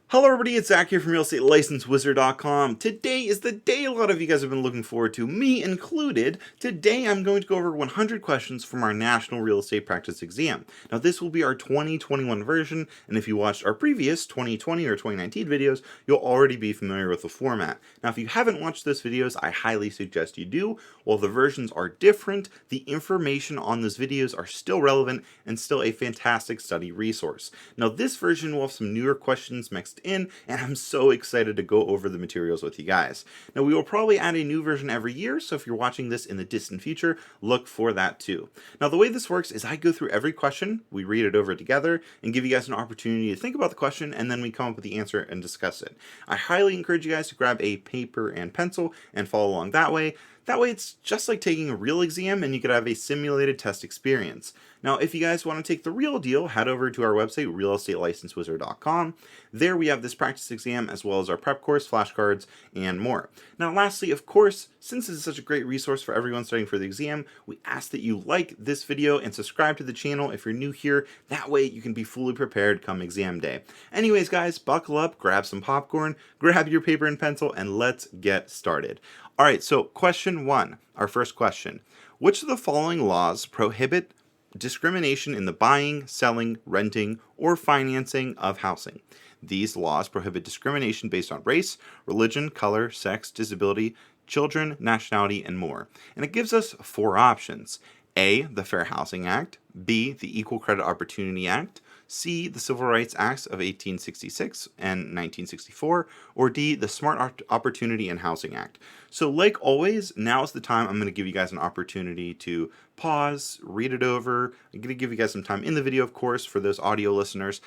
Hello everybody, it's Zach here from RealEstateLicenseWizard.com. Today is the day a lot of you guys have been looking forward to, me included. Today I'm going to go over 100 questions from our National Real Estate Practice Exam. Now this will be our 2021 version, and if you watched our previous 2020 or 2019 videos, you'll already be familiar with the format. Now if you haven't watched those videos, I highly suggest you do. While the versions are different, the information on those videos are still relevant and still a fantastic study resource. Now this version will have some newer questions mixed in, and I'm so excited to go over the materials with you guys. Now we will probably add a new version every year, so if you're watching this in the distant future, look for that too. Now the way this works is I go through every question, we read it over together, and give you guys an opportunity to think about the question, and then we come up with the answer and discuss it. I highly encourage you guys to grab a paper and pencil and follow along that way. That way it's just like taking a real exam and you could have a simulated test experience. Now if you guys want to take the real deal, head over to our website, RealEstateLicenseWizard.com. There we have this practice exam as well as our prep course, flashcards, and more. Now lastly, of course, since this is such a great resource for everyone studying for the exam, we ask that you like this video and subscribe to the channel if you're new here. That way you can be fully prepared come exam day. Anyways guys, buckle up, grab some popcorn, grab your paper and pencil, and let's get started. Alright, so question 1, our first question. Which of the following laws prohibit discrimination in the buying, selling, renting, or financing of housing? These laws prohibit discrimination based on race, religion, color, sex, disability, children, nationality, and more. And it gives us 4 options. A, the Fair Housing Act. B, the Equal Credit Opportunity Act. C, the Civil Rights Acts of 1866 and 1964, or D, the Smart Opportunity and Housing Act. So like always, now is the time I'm going to give you guys an opportunity to pause, read it over. I'm going to give you guys some time in the video, of course, for those audio listeners.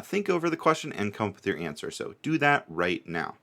Think over the question and come up with your answer. So do that right now.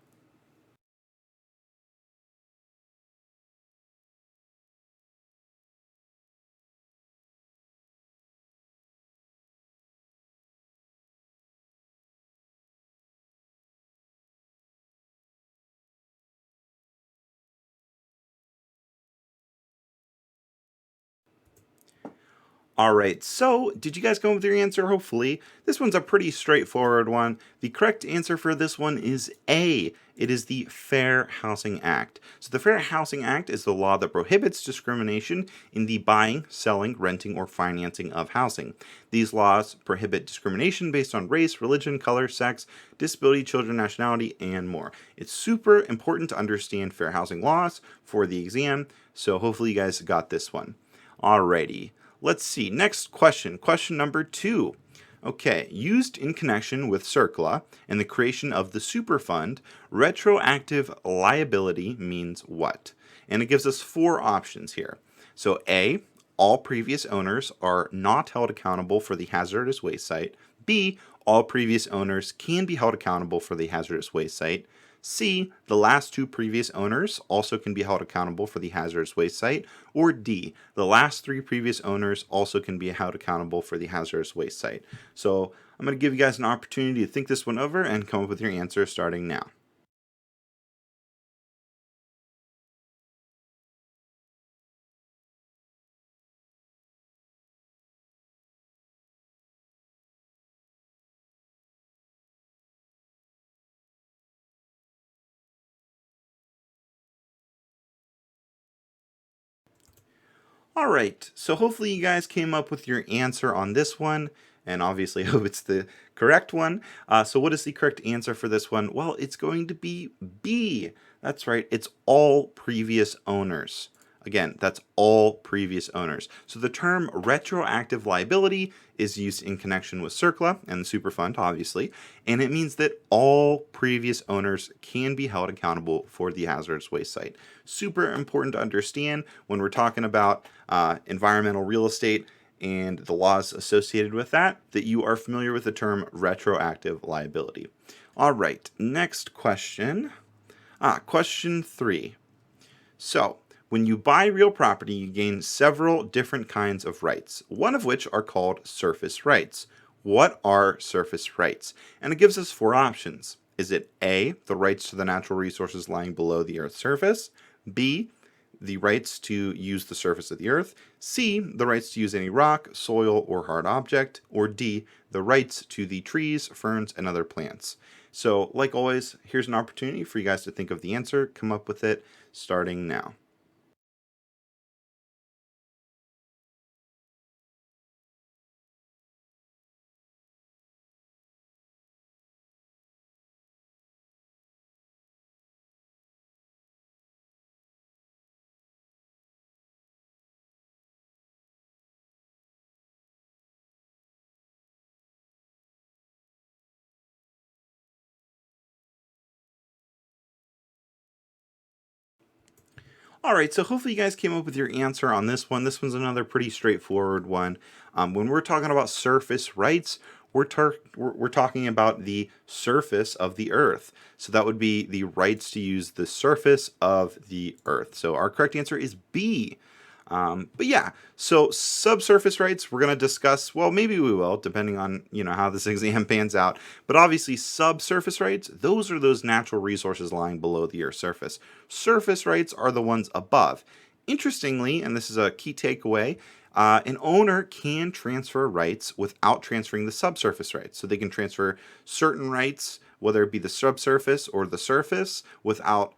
Alright, so did you guys come up with your answer? Hopefully. This one's a pretty straightforward one. The correct answer for this one is A. It is the Fair Housing Act. So the Fair Housing Act is the law that prohibits discrimination in the buying, selling, renting, or financing of housing. These laws prohibit discrimination based on race, religion, color, sex, disability, children, nationality, and more. It's super important to understand fair housing laws for the exam, so hopefully you guys got this one. Alrighty. Let's see. Next question. Question number 2. Okay. Used in connection with CERCLA and the creation of the Superfund, retroactive liability means what? And it gives us 4 options here. So A, all previous owners are not held accountable for the hazardous waste site. B, all previous owners can be held accountable for the hazardous waste site. C, the last 2 previous owners also can be held accountable for the hazardous waste site. Or D, the last 3 previous owners also can be held accountable for the hazardous waste site. So I'm going to give you guys an opportunity to think this one over and come up with your answer starting now. Alright, so hopefully you guys came up with your answer on this one, and obviously I hope it's the correct one. So what is the correct answer for this one? Well, it's going to be B. That's right, it's all previous owners. Again, that's all previous owners. So the term retroactive liability is used in connection with CERCLA and the Superfund, obviously, and it means that all previous owners can be held accountable for the hazardous waste site. Super important to understand when we're talking about environmental real estate and the laws associated with that you are familiar with the term retroactive liability. All right, next question. Question 3. So, when you buy real property, you gain several different kinds of rights, one of which are called surface rights. What are surface rights? And it gives us 4 options. Is it A, the rights to the natural resources lying below the Earth's surface? B, the rights to use the surface of the Earth? C, the rights to use any rock, soil, or hard object? Or D, the rights to the trees, ferns, and other plants? So like always, here's an opportunity for you guys to think of the answer, come up with it starting now. All right, so hopefully you guys came up with your answer on this one. This one's another pretty straightforward one. When we're talking about surface rights, we're talking about the surface of the Earth. So that would be the rights to use the surface of the Earth. So our correct answer is B. But yeah, so subsurface rights we're going to discuss. Well, maybe we will, depending on how this exam pans out. But obviously, subsurface rights, those are those natural resources lying below the Earth's surface. Surface rights are the ones above. Interestingly, and this is a key takeaway, an owner can transfer rights without transferring the subsurface rights. So they can transfer certain rights, whether it be the subsurface or the surface, without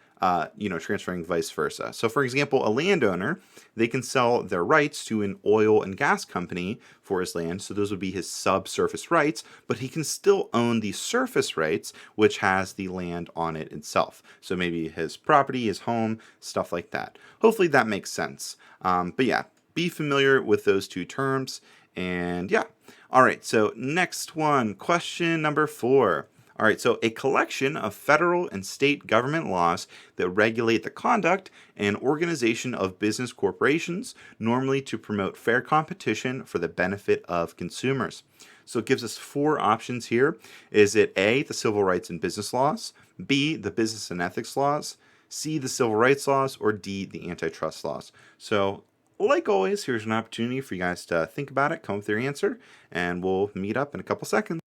transferring vice versa. So, for example, a landowner, they can sell their rights to an oil and gas company for his land. So those would be his subsurface rights, but he can still own the surface rights, which has the land on it itself. So maybe his property, his home, stuff like that. Hopefully that makes sense. But yeah, be familiar with those two terms. And yeah. All right. So next one, question number 4. All right, so a collection of federal and state government laws that regulate the conduct and organization of business corporations, normally to promote fair competition for the benefit of consumers. So it gives us 4 options here. Is it A, the civil rights and business laws, B, the business and ethics laws, C, the civil rights laws, or D, the antitrust laws? So like always, here's an opportunity for you guys to think about it, come up with your answer, and we'll meet up in a couple seconds.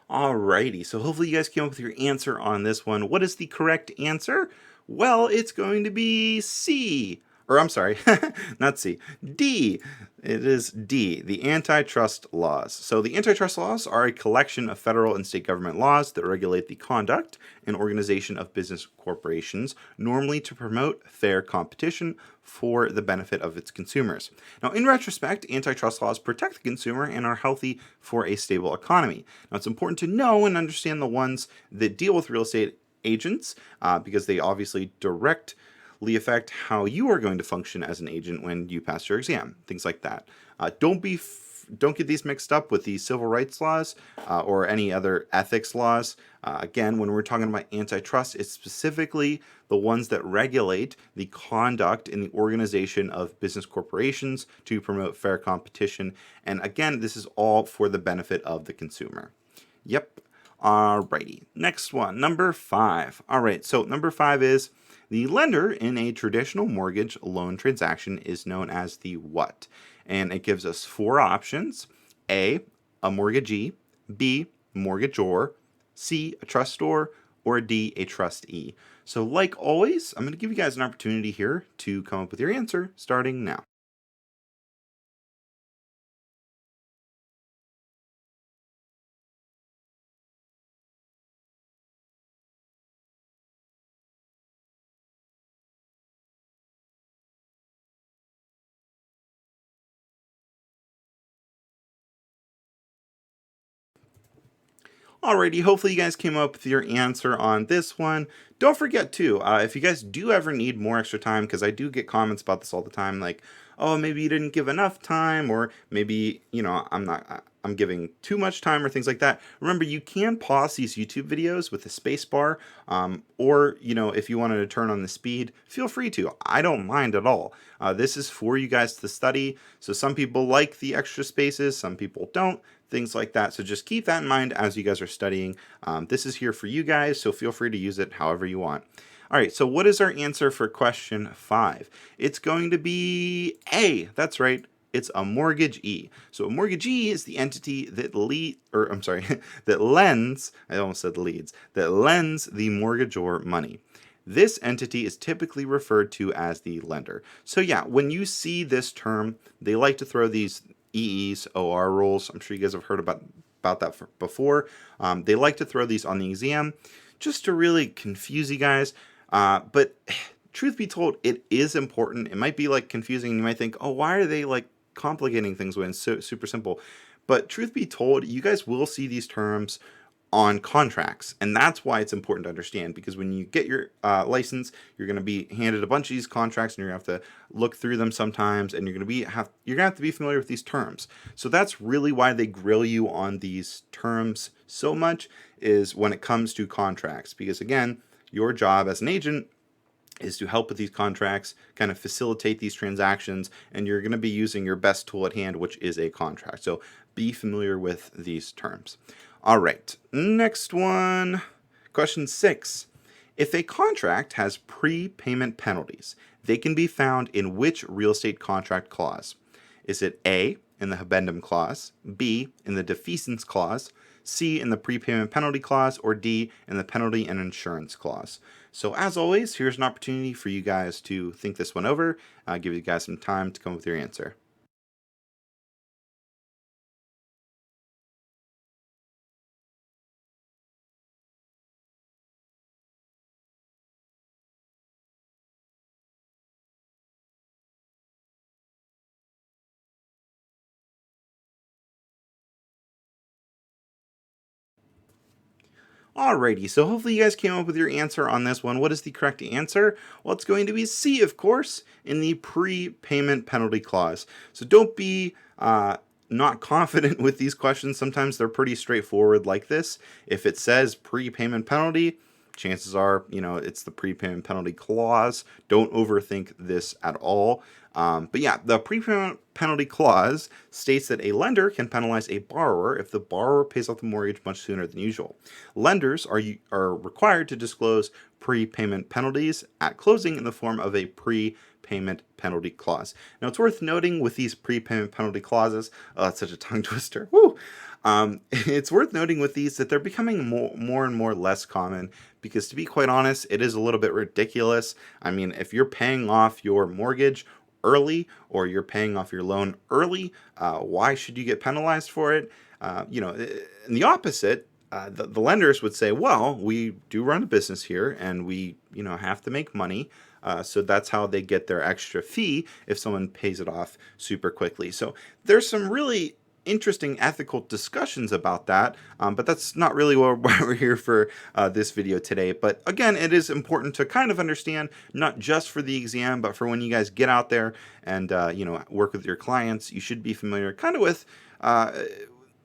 Alrighty, so hopefully you guys came up with your answer on this one. What is the correct answer? Well, it's going to be C. Or I'm sorry, not C. D. It is D, the antitrust laws. So the antitrust laws are a collection of federal and state government laws that regulate the conduct and organization of business corporations, normally to promote fair competition for the benefit of its consumers. Now, in retrospect, antitrust laws protect the consumer and are healthy for a stable economy. Now, it's important to know and understand the ones that deal with real estate agents because they obviously directly affect how you are going to function as an agent when you pass your exam, things like that. Don't get these mixed up with the civil rights laws or any other ethics laws. Again, when we're talking about antitrust, it's specifically the ones that regulate the conduct in the organization of business corporations to promote fair competition. And again, this is all for the benefit of the consumer. Yep. Alrighty. Next one, number 5. All right, so number 5 is the lender in a traditional mortgage loan transaction is known as the what? And it gives us 4 options. A mortgagee, B, mortgagor, C, a trustor, or D, a trustee. So like always, I'm going to give you guys an opportunity here to come up with your answer starting now. Alrighty, hopefully you guys came up with your answer on this one. Don't forget too, if you guys do ever need more extra time, because I do get comments about this all the time, like, oh, maybe you didn't give enough time, or maybe, I'm giving too much time or things like that. Remember, you can pause these YouTube videos with the space bar, or, if you wanted to turn on the speed, feel free to. I don't mind at all. This is for you guys to study. So some people like the extra spaces, some people don't, things like that. So just keep that in mind as you guys are studying. This is here for you guys, so feel free to use it however you want. All right, so what is our answer for question 5? It's going to be A. That's right. It's a mortgagee. So a mortgagee is the entity that that lends, I almost said leads, that lends the mortgagor money. This entity is typically referred to as the lender. So yeah, when you see this term, they like to throw these EEs, OR rules. I'm sure you guys have heard about that before. They like to throw these on the exam just to really confuse you guys. But truth be told, it is important. It might be like confusing. You might think, oh, why are they like complicating things when it's so super simple? But truth be told, you guys will see these terms on contracts, and that's why it's important to understand, because when you get your license, you're going to be handed a bunch of these contracts, and you're going to have to look through them sometimes, and you're going to have to be familiar with these terms. So that's really why they grill you on these terms so much, is when it comes to contracts, because again, your job as an agent is to help with these contracts, kind of facilitate these transactions, and you're going to be using your best tool at hand, which is a contract. So be familiar with these terms. All right, next one. Question 6. If a contract has prepayment penalties, they can be found in which real estate contract clause? Is it A, in the habendum clause, B, in the defeasance clause, C, in the prepayment penalty clause, or D, in the penalty and insurance clause? So as always, here's an opportunity for you guys to think this one over. I'll give you guys some time to come up with your answer. Alrighty, so hopefully you guys came up with your answer on this one. What is the correct answer? Well, it's going to be C, of course, in the prepayment penalty clause. So don't be not confident with these questions. Sometimes they're pretty straightforward like this. If it says prepayment penalty, chances are, it's the prepayment penalty clause. Don't overthink this at all. But yeah, the prepayment penalty clause states that a lender can penalize a borrower if the borrower pays off the mortgage much sooner than usual. Lenders are required to disclose prepayment penalties at closing in the form of a prepayment penalty clause. Now, it's worth noting with these prepayment penalty clauses, that's such a tongue twister. Woo! It's worth noting with these that they're becoming more and more less common, because to be quite honest, it is a little bit ridiculous. I mean, if you're paying off your mortgage early, or you're paying off your loan early, why should you get penalized for it? In the opposite, the lenders would say, well, we do run a business here, and we have to make money. So that's how they get their extra fee if someone pays it off super quickly. So there's some really interesting ethical discussions about that, but that's not really why we're here for this video today. But again, it is important to kind of understand, not just for the exam, but for when you guys get out there and work with your clients. You should be familiar kind of with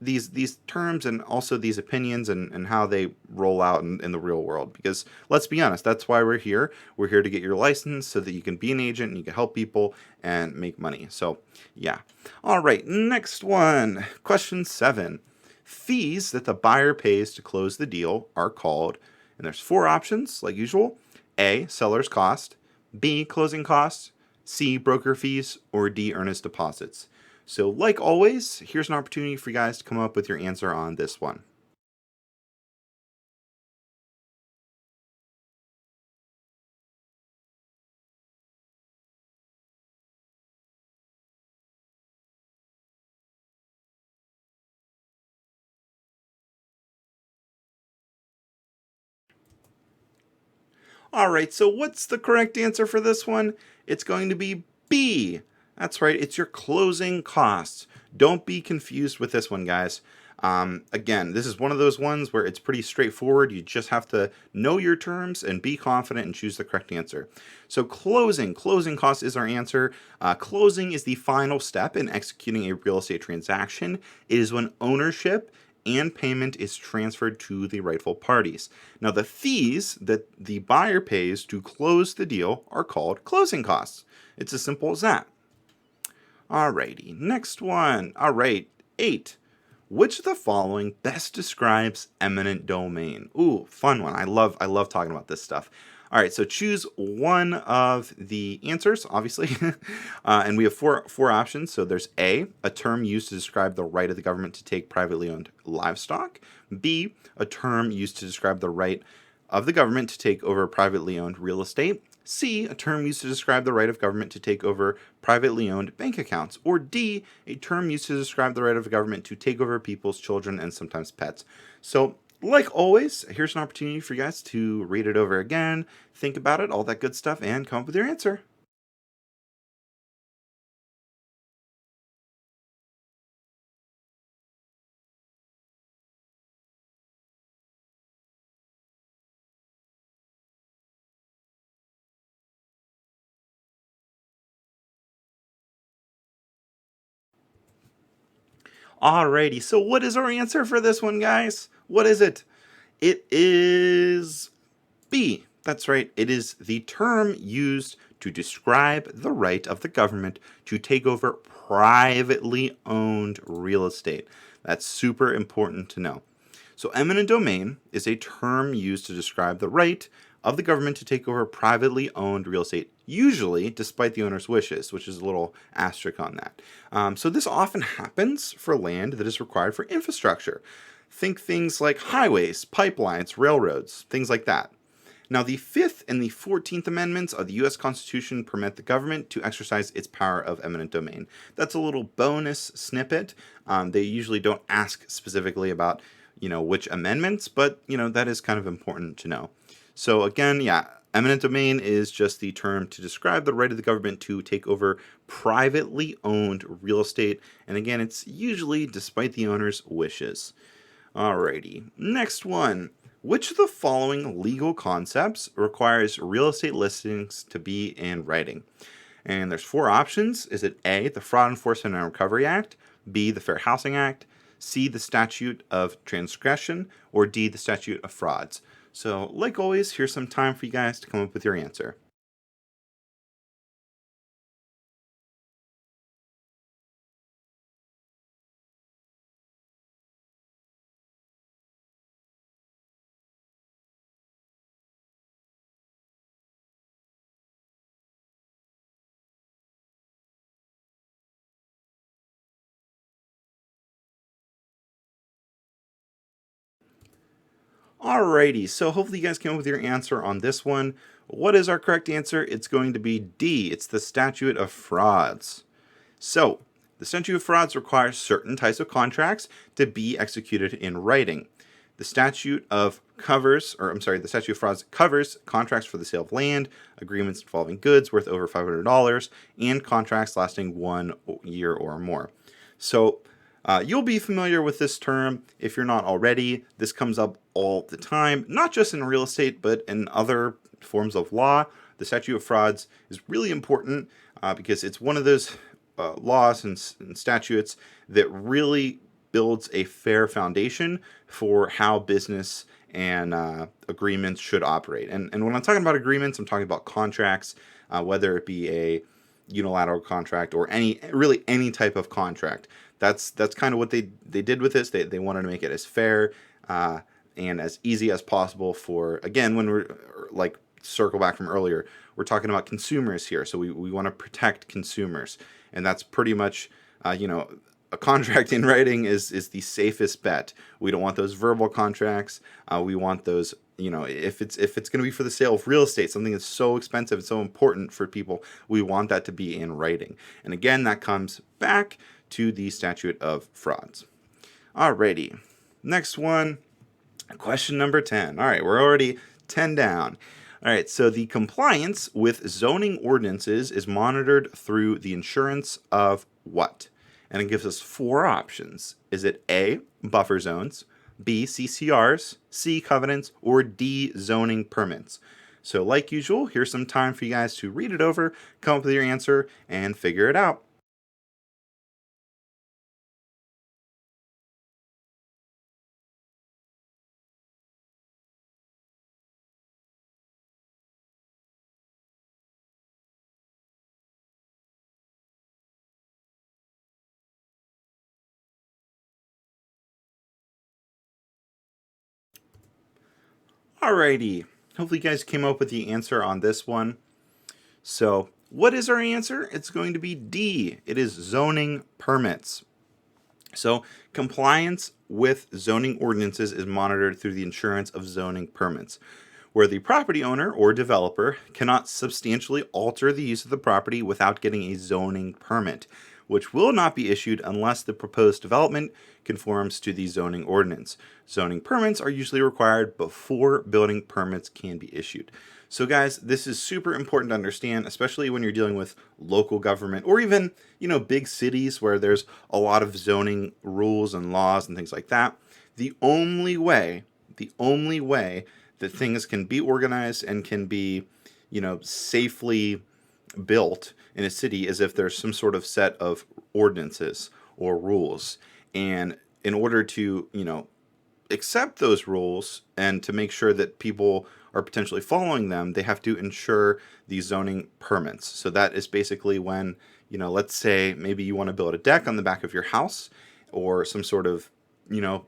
these terms, and also these opinions, and how they roll out in the real world. Because let's be honest, that's why we're here. We're here to get your license so that you can be an agent and you can help people and make money. So yeah. All right, next one. Question 7. Fees that the buyer pays to close the deal are called, and there's 4 options like usual: A, seller's cost; B, closing costs; C, broker fees; or D, earnest deposits. So like always, here's an opportunity for you guys to come up with your answer on this one. All right, so what's the correct answer for this one? It's going to be B. That's right, it's your closing costs. Don't be confused with this one, guys. Again, this is one of those ones where it's pretty straightforward. You just have to know your terms and be confident and choose the correct answer. So closing costs is our answer. Closing is the final step in executing a real estate transaction. It is when ownership and payment is transferred to the rightful parties. Now, the fees that the buyer pays to close the deal are called closing costs. It's as simple as that. Alrighty, next one. Alright, 8. Which of the following best describes eminent domain? Ooh, fun one. I love talking about this stuff. All right, so choose one of the answers, obviously. And we have four options. So there's A, a term used to describe the right of the government to take privately owned livestock. B, a term used to describe the right of the government to take over privately owned real estate. C, a term used to describe the right of government to take over privately owned bank accounts. Or D, a term used to describe the right of government to take over people's children and sometimes pets. So, like always, here's an opportunity for you guys to read it over again, think about it, all that good stuff, and come up with your answer. Alrighty, so what is our answer for this one, guys? What is it? It is B. That's right. It is the term used to describe the right of the government to take over privately owned real estate. That's super important to know. So, eminent domain is a term used to describe the right of the government to take over privately owned real estate, usually despite the owner's wishes, which is a little asterisk on that. So, this often happens for land that is required for infrastructure. Think things like highways, pipelines, railroads, things like that. Now, the Fifth and the 14th Amendments of the U.S. Constitution permit the government to exercise its power of eminent domain. That's a little bonus snippet. They usually don't ask specifically about, which amendments, but, that is kind of important to know. So again, yeah, eminent domain is just the term to describe the right of the government to take over privately owned real estate. And again, it's usually despite the owner's wishes. Alrighty, next one. Which of the following legal concepts requires real estate listings to be in writing? And there's four options. Is it A, the Fraud Enforcement and Recovery Act, B, the Fair Housing Act, C, the Statute of Transgression, or D, the Statute of Frauds? So, like always, here's some time for you guys to come up with your answer. Alrighty, so hopefully you guys came up with your answer on this one. What is our correct answer? It's going to be D. It's the Statute of Frauds. So, the Statute of Frauds requires certain types of contracts to be executed in writing. The the Statute of Frauds covers contracts for the sale of land, agreements involving goods worth over $500, and contracts lasting 1 year or more. So, you'll be familiar with this term if you're not already. This comes up all the time, not just in real estate, but in other forms of law. The Statute of Frauds is really important because it's one of those laws and statutes that really builds a fair foundation for how business and agreements should operate. And when I'm talking about agreements, I'm talking about contracts, whether it be a unilateral contract or any type of contract. That's kind of what they did with this. They wanted to make it as fair and as easy as possible for, again, when we're like circle back from earlier, we're talking about consumers here. So we want to protect consumers. And that's pretty much, a contract in writing is the safest bet. We don't want those verbal contracts. We want those, if it's going to be for the sale of real estate, something that's so expensive, it's so important for people, we want that to be in writing. And again, that comes back to the Statute of Frauds. Alrighty, next one, question number 10. All right, we're already 10 down. All right, so the compliance with zoning ordinances is monitored through the insurance of what? And it gives us four options. Is it A, buffer zones, B, CCRs, C, covenants, or D, zoning permits? So like usual, here's some time for you guys to read it over, come up with your answer, and figure it out. Alrighty, hopefully you guys came up with the answer on this one. So what is our answer? It's going to be D. It is zoning permits. So compliance with zoning ordinances is monitored through the insurance of zoning permits, where the property owner or developer cannot substantially alter the use of the property without getting a zoning permit, which will not be issued unless the proposed development conforms to the zoning ordinance. Zoning permits are usually required before building permits can be issued. So guys, this is super important to understand, especially when you're dealing with local government or even, big cities where there's a lot of zoning rules and laws and things like that. The only way that things can be organized and can be, safely built in a city is if there's some sort of set of ordinances or rules. And in order to, accept those rules and to make sure that people are potentially following them, they have to ensure these zoning permits. So that is basically when, let's say maybe you want to build a deck on the back of your house or some sort of,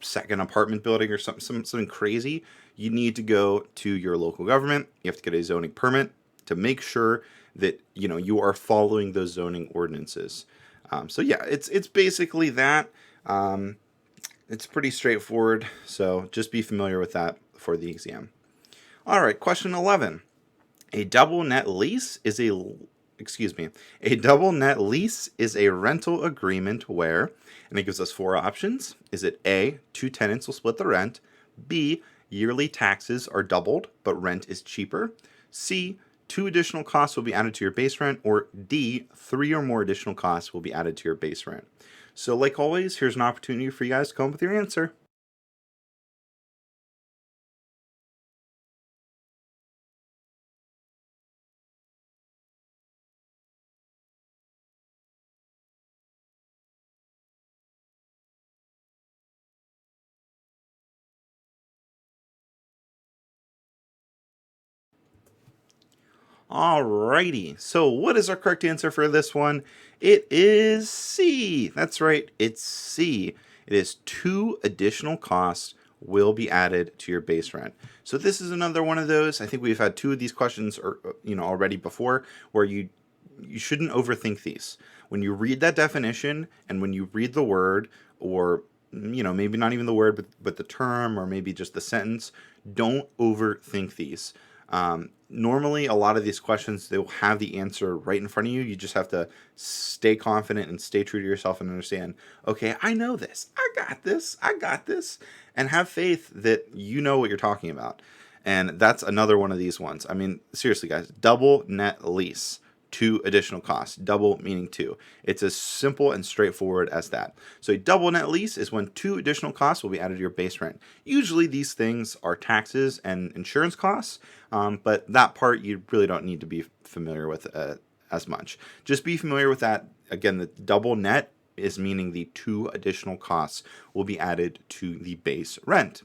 second apartment building or something crazy. You need to go to your local government. You have to get a zoning permit to make sure that, you are following those zoning ordinances. So yeah, it's basically that. It's pretty straightforward, so just be familiar with that for the exam. All right, question 11. A double net lease is a rental agreement where, and it gives us four options. Is it A, two tenants will split the rent, B, yearly taxes are doubled but rent is cheaper, C, two additional costs will be added to your base rent, or D, three or more additional costs will be added to your base rent? So like always, here's an opportunity for you guys to come up with your answer. Alrighty, so what is our correct answer for this one? It is C. That's right, it's C. It is two additional costs will be added to your base rent. So this is another one of those. I think we've had two of these questions already before, where you shouldn't overthink these. When you read that definition and when you read the word, or maybe not even the word but the term, or maybe just the sentence, don't overthink these. Normally, a lot of these questions, they will have the answer right in front of you. You just have to stay confident and stay true to yourself and understand, okay, I know this. I got this. And have faith that you know what you're talking about. And that's another one of these ones. I mean, seriously, guys, double net lease. Two additional costs, double meaning two. It's as simple and straightforward as that. So a double net lease is when two additional costs will be added to your base rent. Usually these things are taxes and insurance costs, but that part you really don't need to be familiar with as much. Just be familiar with that. Again, the double net is meaning the two additional costs will be added to the base rent.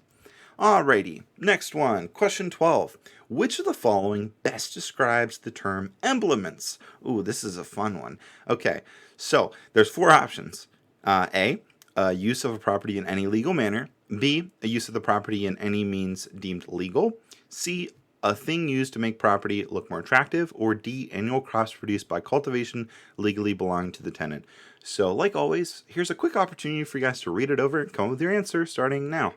Alrighty, next one, question 12. Which of the following best describes the term emblements? Ooh, this is a fun one. Okay, so there's four options. A, use of a property in any legal manner. B, a use of the property in any means deemed legal. C, a thing used to make property look more attractive. Or D, annual crops produced by cultivation legally belonging to the tenant. So like always, here's a quick opportunity for you guys to read it over and come up with your answer starting now.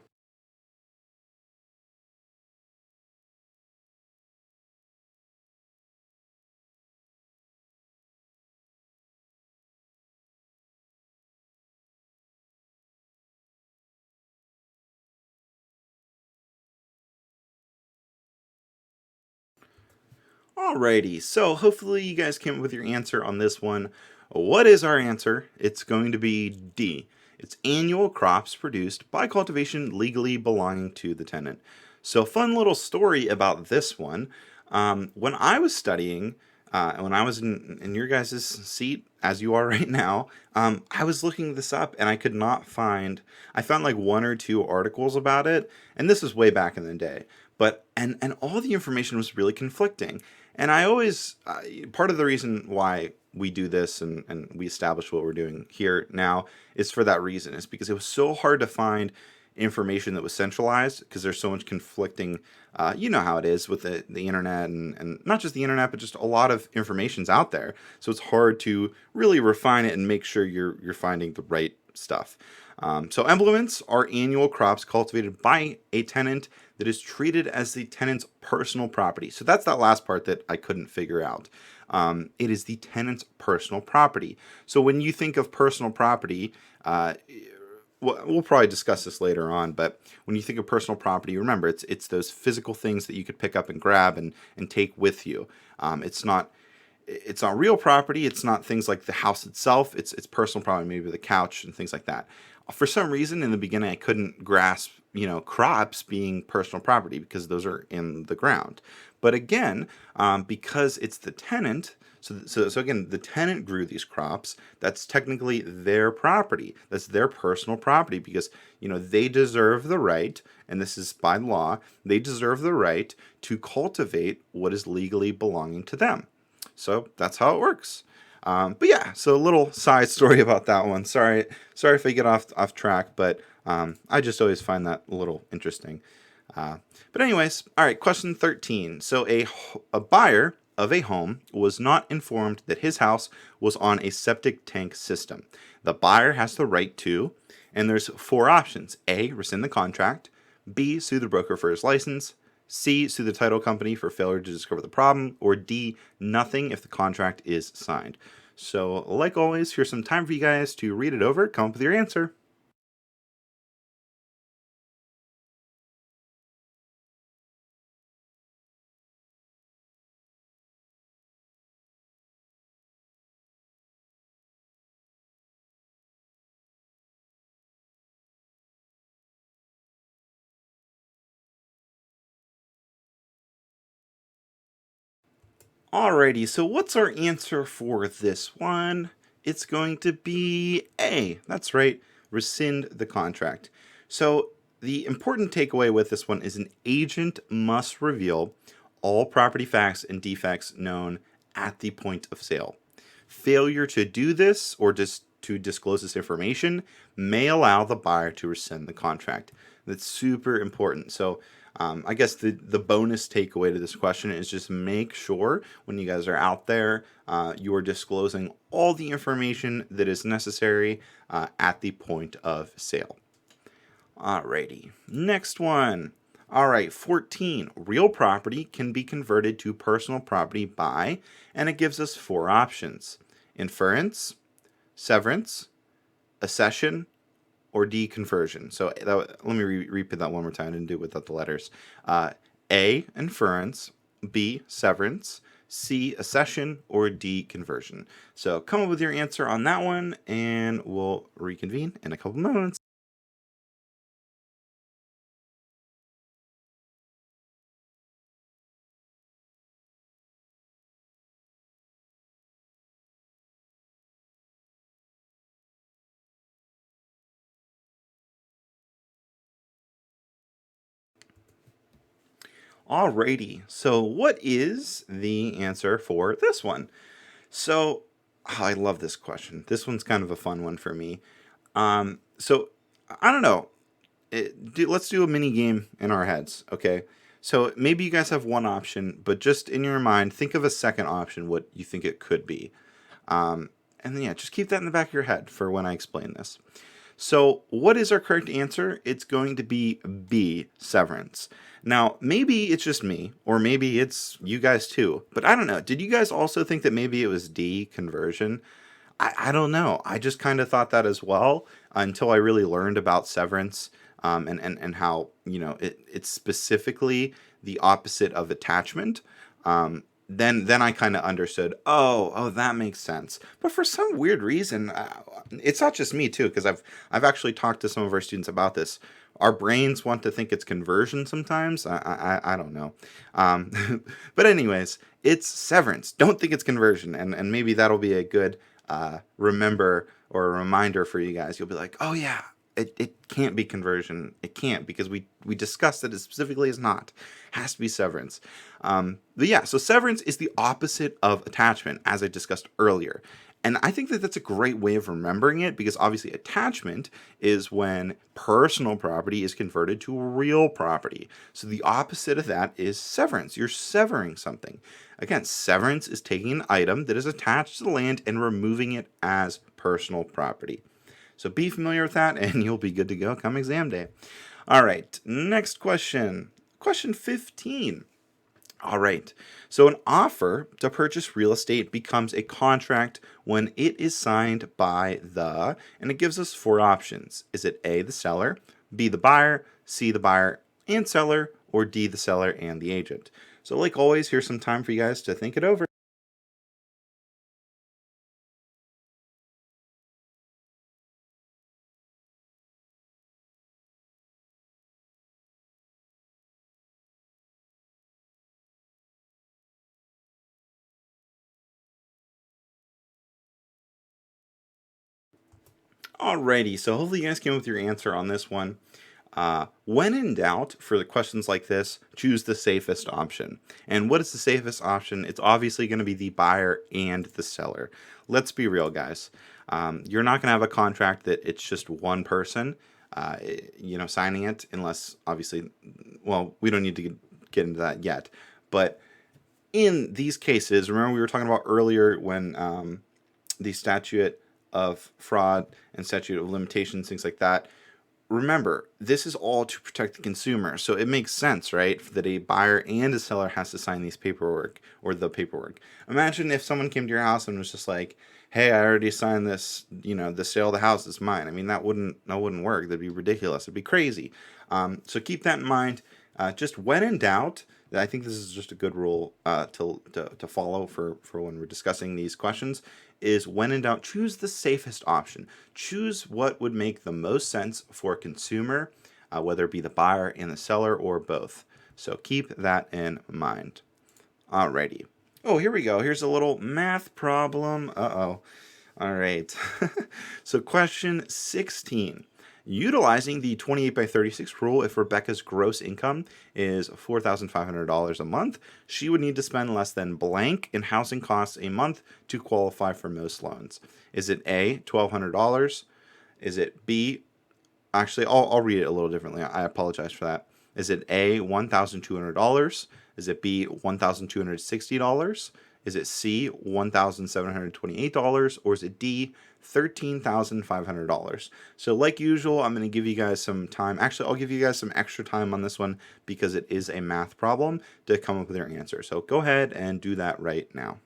Alrighty, so hopefully you guys came up with your answer on this one. What is our answer? It's going to be D. It's annual crops produced by cultivation legally belonging to the tenant. So, fun little story about this one. When I was studying, when I was in your guys' seat, as you are right now, I was looking this up and I could not find. I found like one or two articles about it, and this was way back in the day. But and all the information was really conflicting. And I always part of the reason why we do this and we establish what we're doing here now is for that reason. It's because it was so hard to find information that was centralized because there's so much conflicting. You know how it is with the internet and not just the internet, but just a lot of information's out there. So it's hard to really refine it and make sure you're finding the right stuff. So implements are annual crops cultivated by a tenant that is treated as the tenant's personal property. So that's that last part that I couldn't figure out. It is the tenant's personal property. So when you think of personal property, we'll probably discuss this later on, but when you think of personal property, remember it's those physical things that you could pick up and grab and take with you. It's not real property. It's not things like the house itself. It's personal property, maybe the couch and things like that. For some reason, in the beginning, I couldn't grasp, crops being personal property because those are in the ground. But again, because it's the tenant, so again, the tenant grew these crops. That's technically their property. That's their personal property because they deserve the right, and this is by law. They deserve the right to cultivate what is legally belonging to them. So that's how it works. But yeah, so a little side story about that one. Sorry if I get off track, but I just always find that a little interesting. But anyways, all right, question 13. So a buyer of a home was not informed that his house was on a septic tank system. The buyer has the right to, and there's 4 options. A, rescind the contract. B, sue the broker for his license. C, sue the title company for failure to discover the problem. Or D, nothing if the contract is signed. So, like always, here's some time for you guys to read it over, come up with your answer. Alrighty, so what's our answer for this one? It's going to be A. That's right, rescind the contract. So the important takeaway with this one is an agent must reveal all property facts and defects known at the point of sale. Failure to do this or just to disclose this information may allow the buyer to rescind the contract. That's super important. So I guess the bonus takeaway to this question is just make sure when you guys are out there, you are disclosing all the information that is necessary at the point of sale. Alrighty, next one. All right, 14. Real property can be converted to personal property by, and it gives us 4 options: inference, severance, accession, or deconversion. So let me repeat that one more time. I didn't do it without the letters. A, inference. B, severance. C, accession, or D, conversion. So come up with your answer on that one, and we'll reconvene in a couple moments. Alrighty, so what is the answer for this one? So, I love this question. This one's kind of a fun one for me. So I don't know. Let's do a mini game in our heads, okay? So maybe you guys have one option, but just in your mind, think of a second option, what you think it could be. And then, yeah, just keep that in the back of your head for when I explain this. So, what is our correct answer? It's going to be B, severance. Now, maybe it's just me, or maybe it's you guys too, but I don't know. Did you guys also think that maybe it was D, conversion? I don't know. I just kind of thought that as well until I really learned about severance and how, it's specifically the opposite of attachment. then I kind of understood. Oh, that makes sense. But for some weird reason, it's not just me too, because I've actually talked to some of our students about this. Our brains want to think it's conversion sometimes. I don't know. But anyways, it's severance. Don't think it's conversion, and maybe that'll be a good remember or a reminder for you guys. You'll be like, oh yeah, it can't be conversion. It can't, because we discussed that it specifically is not. It has to be severance. But yeah, so severance is the opposite of attachment, as I discussed earlier. And I think that that's a great way of remembering it, because obviously attachment is when personal property is converted to real property. So the opposite of that is severance. You're severing something. Again, severance is taking an item that is attached to the land and removing it as personal property. So be familiar with that and you'll be good to go come exam day. All right, next question. Question 15. All right. So an offer to purchase real estate becomes a contract when it is signed by and it gives us four options. Is it A, the seller, B, the buyer, C, the buyer and seller, or D, the seller and the agent? So like always, here's some time for you guys to think it over. Alrighty, so hopefully you guys came with your answer on this one. When in doubt, for the questions like this, choose the safest option. And what is the safest option? It's obviously going to be the buyer and the seller. Let's be real, guys. You're not going to have a contract that it's just one person, signing it, unless obviously, well, we don't need to get into that yet. But in these cases, remember we were talking about earlier when the statute of fraud and statute of limitations, things like that. Remember, this is all to protect the consumer. So it makes sense, right, that a buyer and a seller has to sign these paperwork or the paperwork. Imagine if someone came to your house and was just like, hey, I already signed this, the sale of the house is mine. I mean, that wouldn't work. That'd be ridiculous. It'd be crazy. So keep that in mind. Just when in doubt, I think this is just a good rule to follow for when we're discussing these questions, is when in doubt, choose the safest option. Choose what would make the most sense for a consumer, whether it be the buyer and the seller or both. So keep that in mind. Alrighty. Oh, here we go. Here's a little math problem. Uh-oh. All right. So question 16. Utilizing the 28 by 36 rule, if Rebecca's gross income is $4,500 a month, she would need to spend less than blank in housing costs a month to qualify for most loans. Is it A, $1,200? Is it B, actually, I'll read it a little differently. I apologize for that. Is it A, $1,200? Is it B, $1,260? Is it C, $1,728? Or is it D, $13,500? So like usual, I'm going to give you guys some time. Actually, I'll give you guys some extra time on this one because it is a math problem to come up with your answer. So go ahead and do that right now.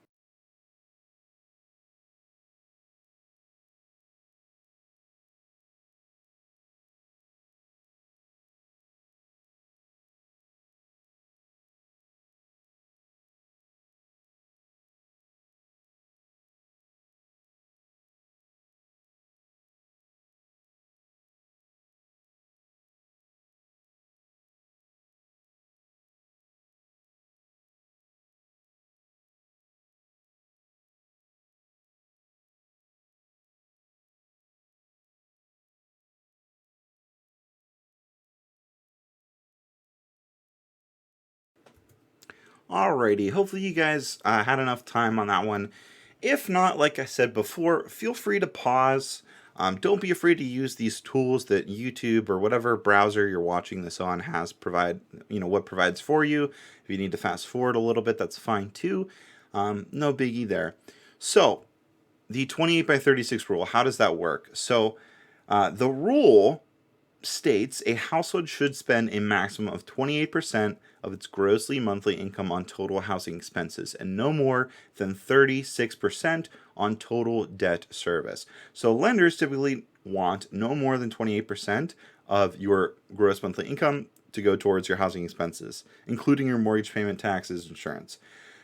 Alrighty, hopefully you guys had enough time on that one. If not, like I said before, feel free to pause. Don't be afraid to use these tools that YouTube or whatever browser you're watching this on has what provides for you. If you need to fast forward a little bit, that's fine too. No biggie there. So, the 28 by 36 rule, how does that work? So, the rule states a household should spend a maximum of 28% of its grossly monthly income on total housing expenses and no more than 36% on total debt service. So lenders typically want no more than 28% of your gross monthly income to go towards your housing expenses, including your mortgage payment, taxes, insurance.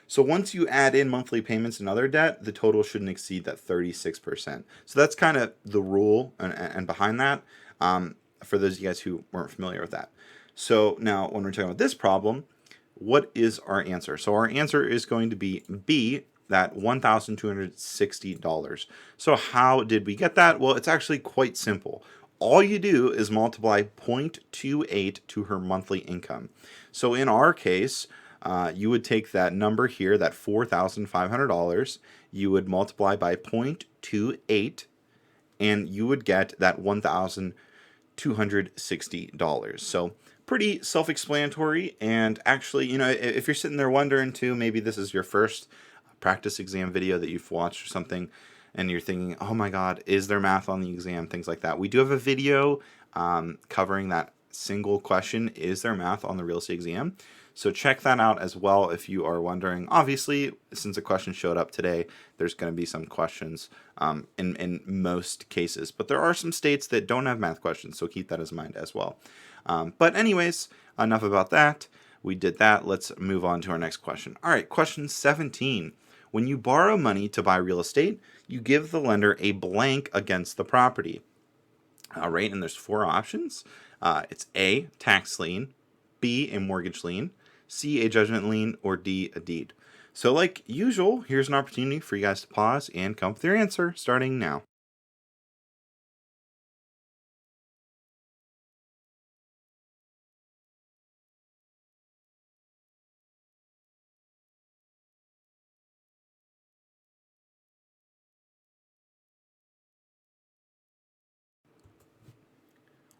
So once you add in monthly payments and other debt, the total shouldn't exceed that 36%. So that's kind of the rule and behind that, for those of you guys who weren't familiar with that. So now when we're talking about this problem, what is our answer? So our answer is going to be B, that $1,260. So how did we get that? Well, it's actually quite simple. All you do is multiply 0.28 to her monthly income. So in our case, you would take that number here, that $4,500, you would multiply by 0.28, and you would get that $1,260. So pretty self-explanatory. And actually, if you're sitting there wondering too, maybe this is your first practice exam video that you've watched or something, and you're thinking, oh my God, is there math on the exam? Things like that. We do have a video covering that single question, is there math on the real estate exam? So check that out as well if you are wondering. Obviously, since a question showed up today, there's going to be some questions in most cases. But there are some states that don't have math questions, so keep that in mind as well. But anyways, enough about that. We did that. Let's move on to our next question. All right, question 17. When you borrow money to buy real estate, you give the lender a blank against the property. All right, and there's 4 options. It's A, tax lien, B, a mortgage lien, C, a judgment lien, or D, a deed. So like usual, here's an opportunity for you guys to pause and come up with your answer starting now.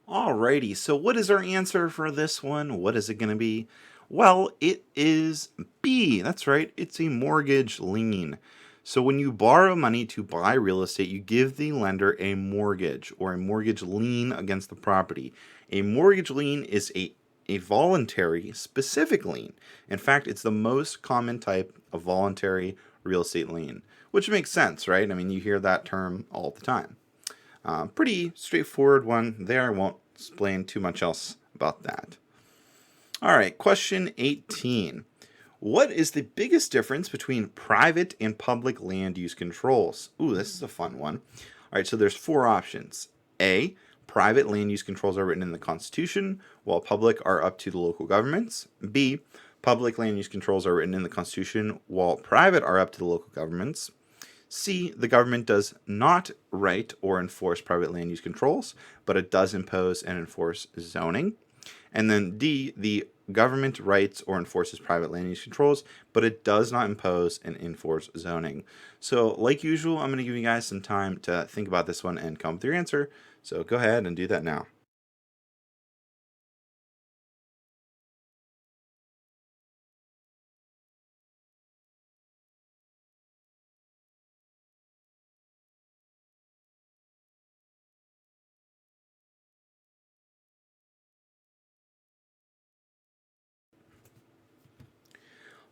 Alrighty, so what is our answer for this one? What is it going to be? Well, it is B. That's right, it's a mortgage lien. So when you borrow money to buy real estate, you give the lender a mortgage or a mortgage lien against the property. A mortgage lien is a voluntary, specific lien. In fact, it's the most common type of voluntary real estate lien, which makes sense, right? I mean, you hear that term all the time. Pretty straightforward one there. I won't explain too much else about that. All right, question 18. What is the biggest difference between private and public land use controls? Ooh, this is a fun one. All right, so there's 4 options. A, private land use controls are written in the Constitution, while public are up to the local governments. B, public land use controls are written in the Constitution, while private are up to the local governments. C, the government does not write or enforce private land use controls, but it does impose and enforce zoning. And then D, the government writes or enforces private land use controls, but it does not impose and enforce zoning. So like usual, I'm going to give you guys some time to think about this one and come up with your answer. So go ahead and do that now.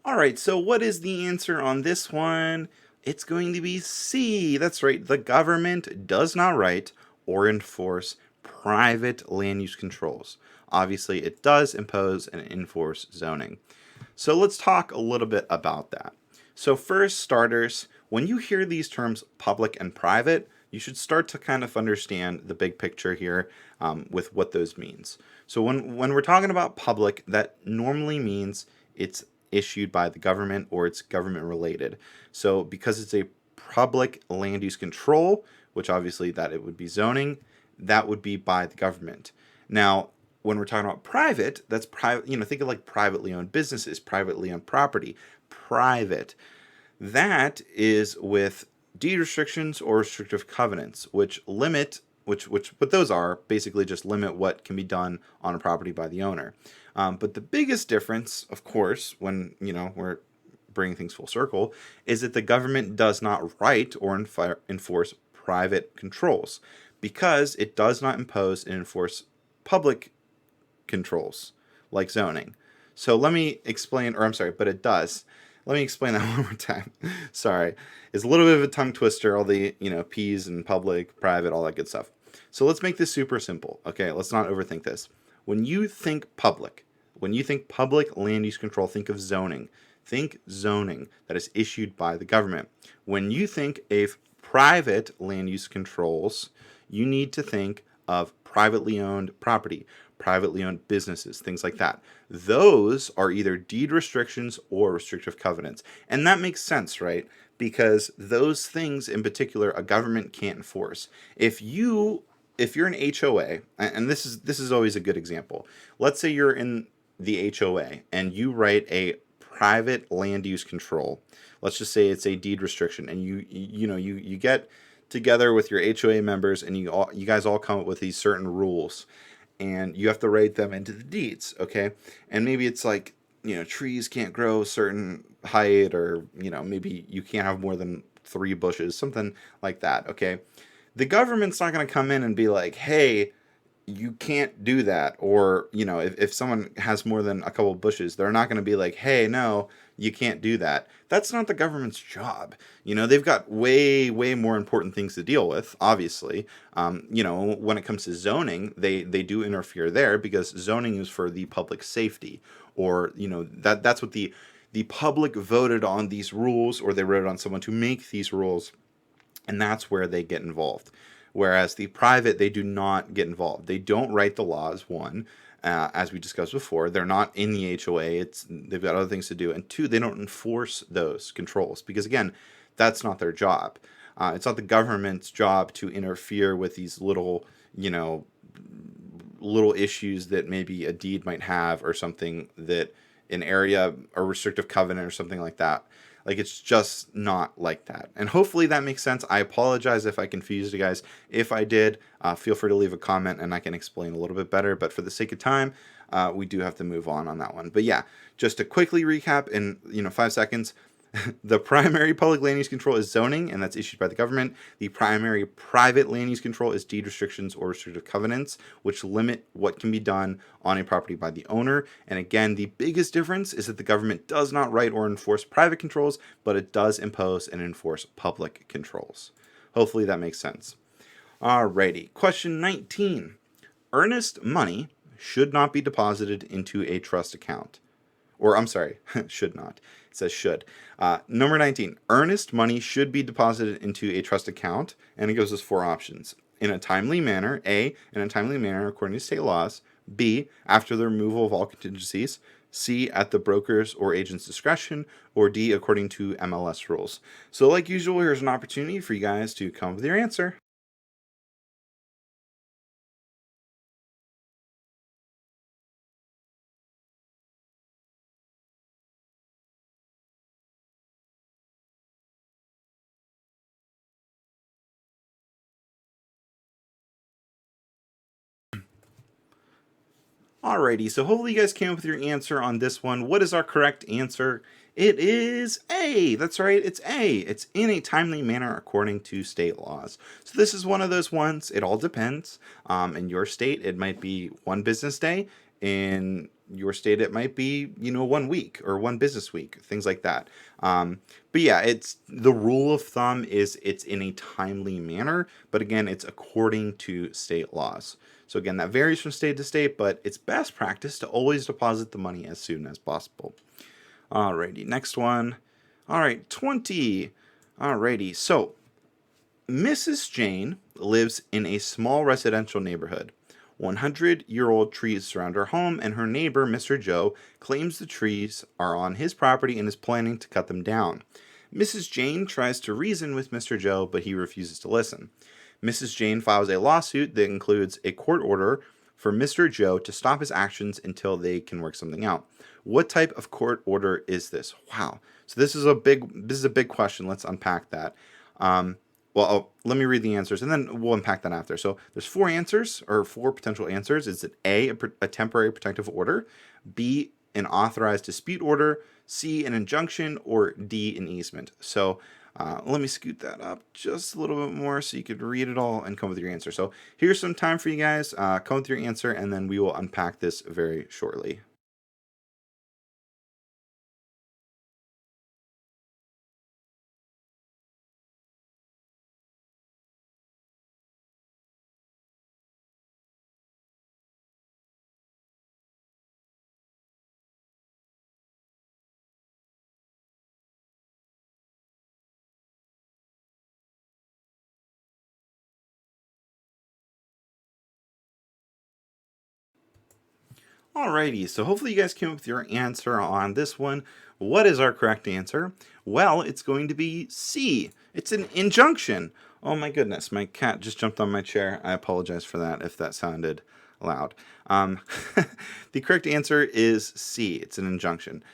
All right, so what is the answer on this one? It's going to be C. That's right. The government does not write or enforce private land use controls. Obviously, it does impose and enforce zoning. So let's talk a little bit about that. So first, starters, when you hear these terms public and private, you should start to kind of understand the big picture here with what those means. So when we're talking about public, that normally means it's issued by the government or it's government related. So because it's a public land use control, which obviously that it would be zoning, that would be by the government. Now, when we're talking about private, that's private, think of like privately owned businesses, privately owned property, private. That is with deed restrictions or restrictive covenants, which limit, which what those are, basically just limit what can be done on a property by the owner. But the biggest difference, of course, when we're bringing things full circle, is that the government does not write or enforce private controls because it does not impose and enforce public controls like zoning. So let me explain, or I'm sorry, but it does. Let me explain that one more time. Sorry. It's a little bit of a tongue twister, all the, P's and public, private, all that good stuff. So let's make this super simple. Okay, let's not overthink this. When you think public land use control, think of zoning. Think zoning that is issued by the government. When you think of private land use controls, you need to think of privately owned property, privately owned businesses, things like that. Those are either deed restrictions or restrictive covenants. And that makes sense, right? Because those things in particular a government can't enforce. If you're an HOA, and this is always a good example. Let's say you're in the HOA and you write a private land use control. Let's just say it's a deed restriction, and you get together with your HOA members, and you guys all come up with these certain rules, and you have to write them into the deeds, okay? And maybe it's like, trees can't grow a certain height, or maybe you can't have more than 3 bushes, something like that, okay? The government's not going to come in and be like, hey, you can't do that. Or, if someone has more than a couple of bushes, they're not going to be like, hey, no, you can't do that. That's not the government's job. They've got way, way more important things to deal with, obviously. When it comes to zoning, they do interfere there, because zoning is for the public safety, or, that's what the public voted on these rules, or they wrote on someone to make these rules, and that's where they get involved. Whereas the private, they do not get involved. They don't write the laws, one, as we discussed before. They're not in the HOA. They've got other things to do. And two, they don't enforce those controls, because, again, that's not their job. It's not the government's job to interfere with these little issues that maybe a deed might have, or something that an area, a restrictive covenant, or something like that. Like, it's just not like that. And hopefully that makes sense. I apologize if I confused you guys. If I did, feel free to leave a comment and I can explain a little bit better. But for the sake of time, we do have to move on that one. But yeah, just to quickly recap in 5 seconds. The primary public land use control is zoning, and that's issued by the government. The primary private land use control is deed restrictions or restrictive covenants, which limit what can be done on a property by the owner. And again, the biggest difference is that the government does not write or enforce private controls, but it does impose and enforce public controls. Hopefully that makes sense. Alrighty, question 19. Earnest money should not be deposited into a trust account. Or, I'm sorry, should not. It says should. Number 19, earnest money should be deposited into a trust account, and it gives us 4 options. In a timely manner, A, in a timely manner according to state laws, B, after the removal of all contingencies, C, at the broker's or agent's discretion, or D, according to MLS rules. So like usual, here's an opportunity for you guys to come up with your answer. Alrighty, so hopefully you guys came up with your answer on this one. What is our correct answer? It is A. That's right, it's A. It's in a timely manner according to state laws. So this is one of those ones, it all depends. In your state, it might be 1 business day. In your state, it might be, 1 week or 1 business week, things like that. But yeah, it's the rule of thumb is it's in a timely manner, but again, it's according to state laws. So again, that varies from state to state, but it's best practice to always deposit the money as soon as possible. Alrighty, next one. Alright, 20. Alrighty, so Mrs. Jane lives in a small residential neighborhood. 100-year-old trees surround her home, and her neighbor, Mr. Joe, claims the trees are on his property and is planning to cut them down. Mrs. Jane tries to reason with Mr. Joe, but he refuses to listen. Mrs. Jane files a lawsuit that includes a court order for Mr. Joe to stop his actions until they can work something out. What type of court order is this? Wow. So this is a big question. Let's unpack that. Let me read the answers, and then we'll unpack that after. So there's 4 answers, or 4 potential answers. Is it A, a temporary protective order, B, an authorized dispute order, C, an injunction, or D, an easement? So let me scoot that up just a little bit more so you could read it all and come with your answer. So here's some time for you guys. Come with your answer, and then we will unpack this very shortly. Alrighty, so hopefully you guys came up with your answer on this one. What is our correct answer? Well, it's going to be C. It's an injunction. Oh my goodness, my cat just jumped on my chair. I apologize for that if that sounded loud. The correct answer is C. It's an injunction.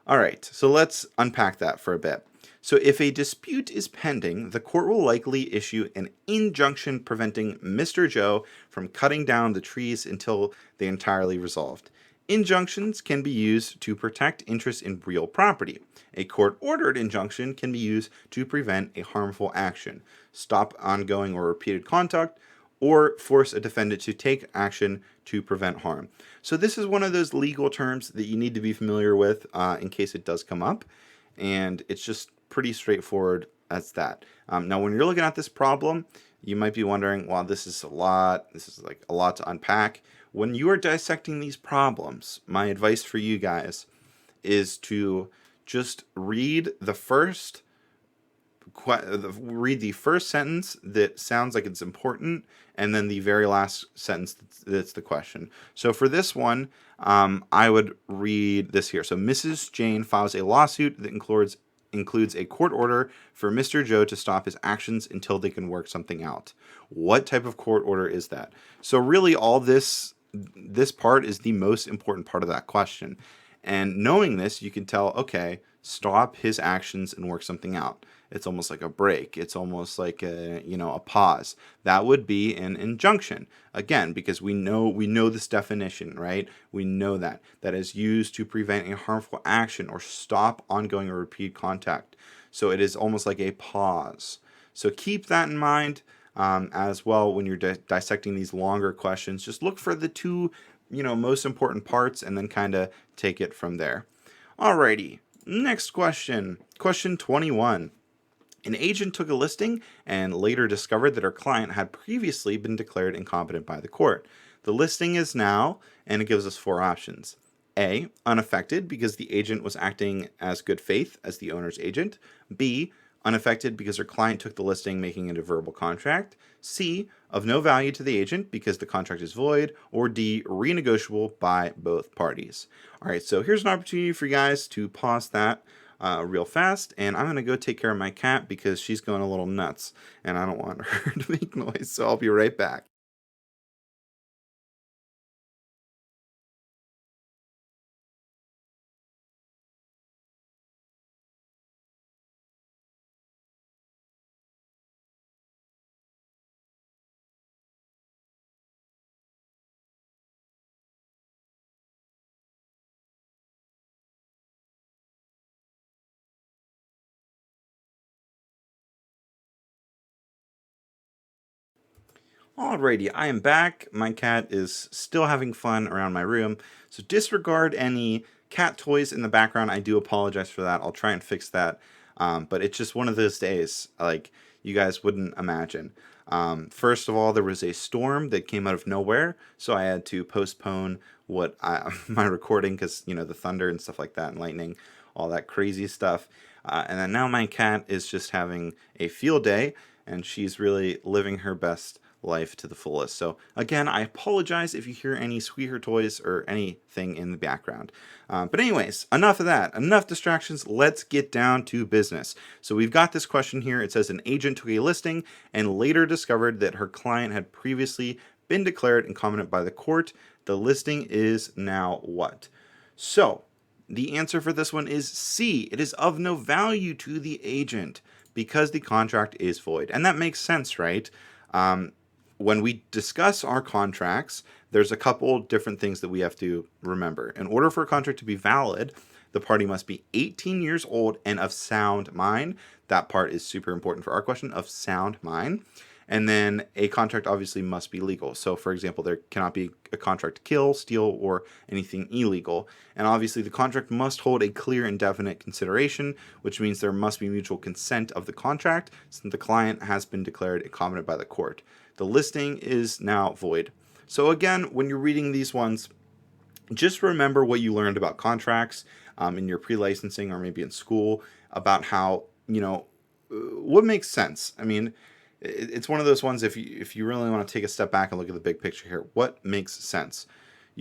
All right, so let's unpack that for a bit. So if a dispute is pending, the court will likely issue an injunction preventing Mr. Joe from cutting down the trees until they entirely resolved. Injunctions can be used to protect interests in real property. A court-ordered injunction can be used to prevent a harmful action, stop ongoing or repeated conduct, or force a defendant to take action to prevent harm. So this is one of those legal terms that you need to be familiar with in case it does come up, and it's just pretty straightforward as that. Now, when you're looking at this problem, you might be wondering, wow, this is a lot. This is like a lot to unpack. When you are dissecting these problems, my advice for you guys is to just read the first sentence that sounds like it's important, and then the very last sentence that's the question. So for this one, I would read this here. So Mrs. Jane files a lawsuit that includes a court order for Mr. Joe to stop his actions until they can work something out. What type of court order is that? So really all this part is the most important part of that question. And knowing this, you can tell, okay, stop his actions and work something out. It's almost like a break. It's almost like a pause. That would be an injunction. Again, because we know this definition, right? We know that is used to prevent a harmful action or stop ongoing or repeat contact. So it is almost like a pause. So keep that in mind as well when you're dissecting these longer questions. Just look for the two, most important parts and then kind of take it from there. Alrighty, next question. Question 21. An agent took a listing and later discovered that her client had previously been declared incompetent by the court. The listing is now, and it gives us 4 options. A, unaffected because the agent was acting as good faith as the owner's agent. B, unaffected because her client took the listing, making it a verbal contract. C, of no value to the agent because the contract is void. Or D, renegotiable by both parties. All right, so here's an opportunity for you guys to pause that real fast, and I'm gonna go take care of my cat because she's going a little nuts and I don't want her to make noise, so I'll be right back. Alrighty, I am back. My cat is still having fun around my room, so disregard any cat toys in the background. I do apologize for that. I'll try and fix that. But it's just one of those days, like you guys wouldn't imagine. First of all, there was a storm that came out of nowhere, so I had to postpone my recording because the thunder and stuff like that, and lightning, all that crazy stuff. And then now my cat is just having a field day, and she's really living her best life to the fullest. So again, I apologize if you hear any squeaker toys or anything in the background. But anyways, enough of that. Enough distractions. Let's get down to business. So we've got this question here. It says an agent took a listing and later discovered that her client had previously been declared incompetent by the court. The listing is now what? So the answer for this one is C. It is of no value to the agent because the contract is void. And that makes sense, right? When we discuss our contracts, there's a couple different things that we have to remember. In order for a contract to be valid, the party must be 18 years old and of sound mind. That part is super important for our question, of sound mind. And then a contract obviously must be legal. So, for example, there cannot be a contract to kill, steal, or anything illegal. And obviously, the contract must hold a clear and definite consideration, which means there must be mutual consent of the contract since the client has been declared incompetent by the court. The listing is now void. So again, when you're reading these ones, just remember what you learned about contracts in your pre-licensing or maybe in school about how, what makes sense. I mean, it's one of those ones, if you really want to take a step back and look at the big picture here, what makes sense?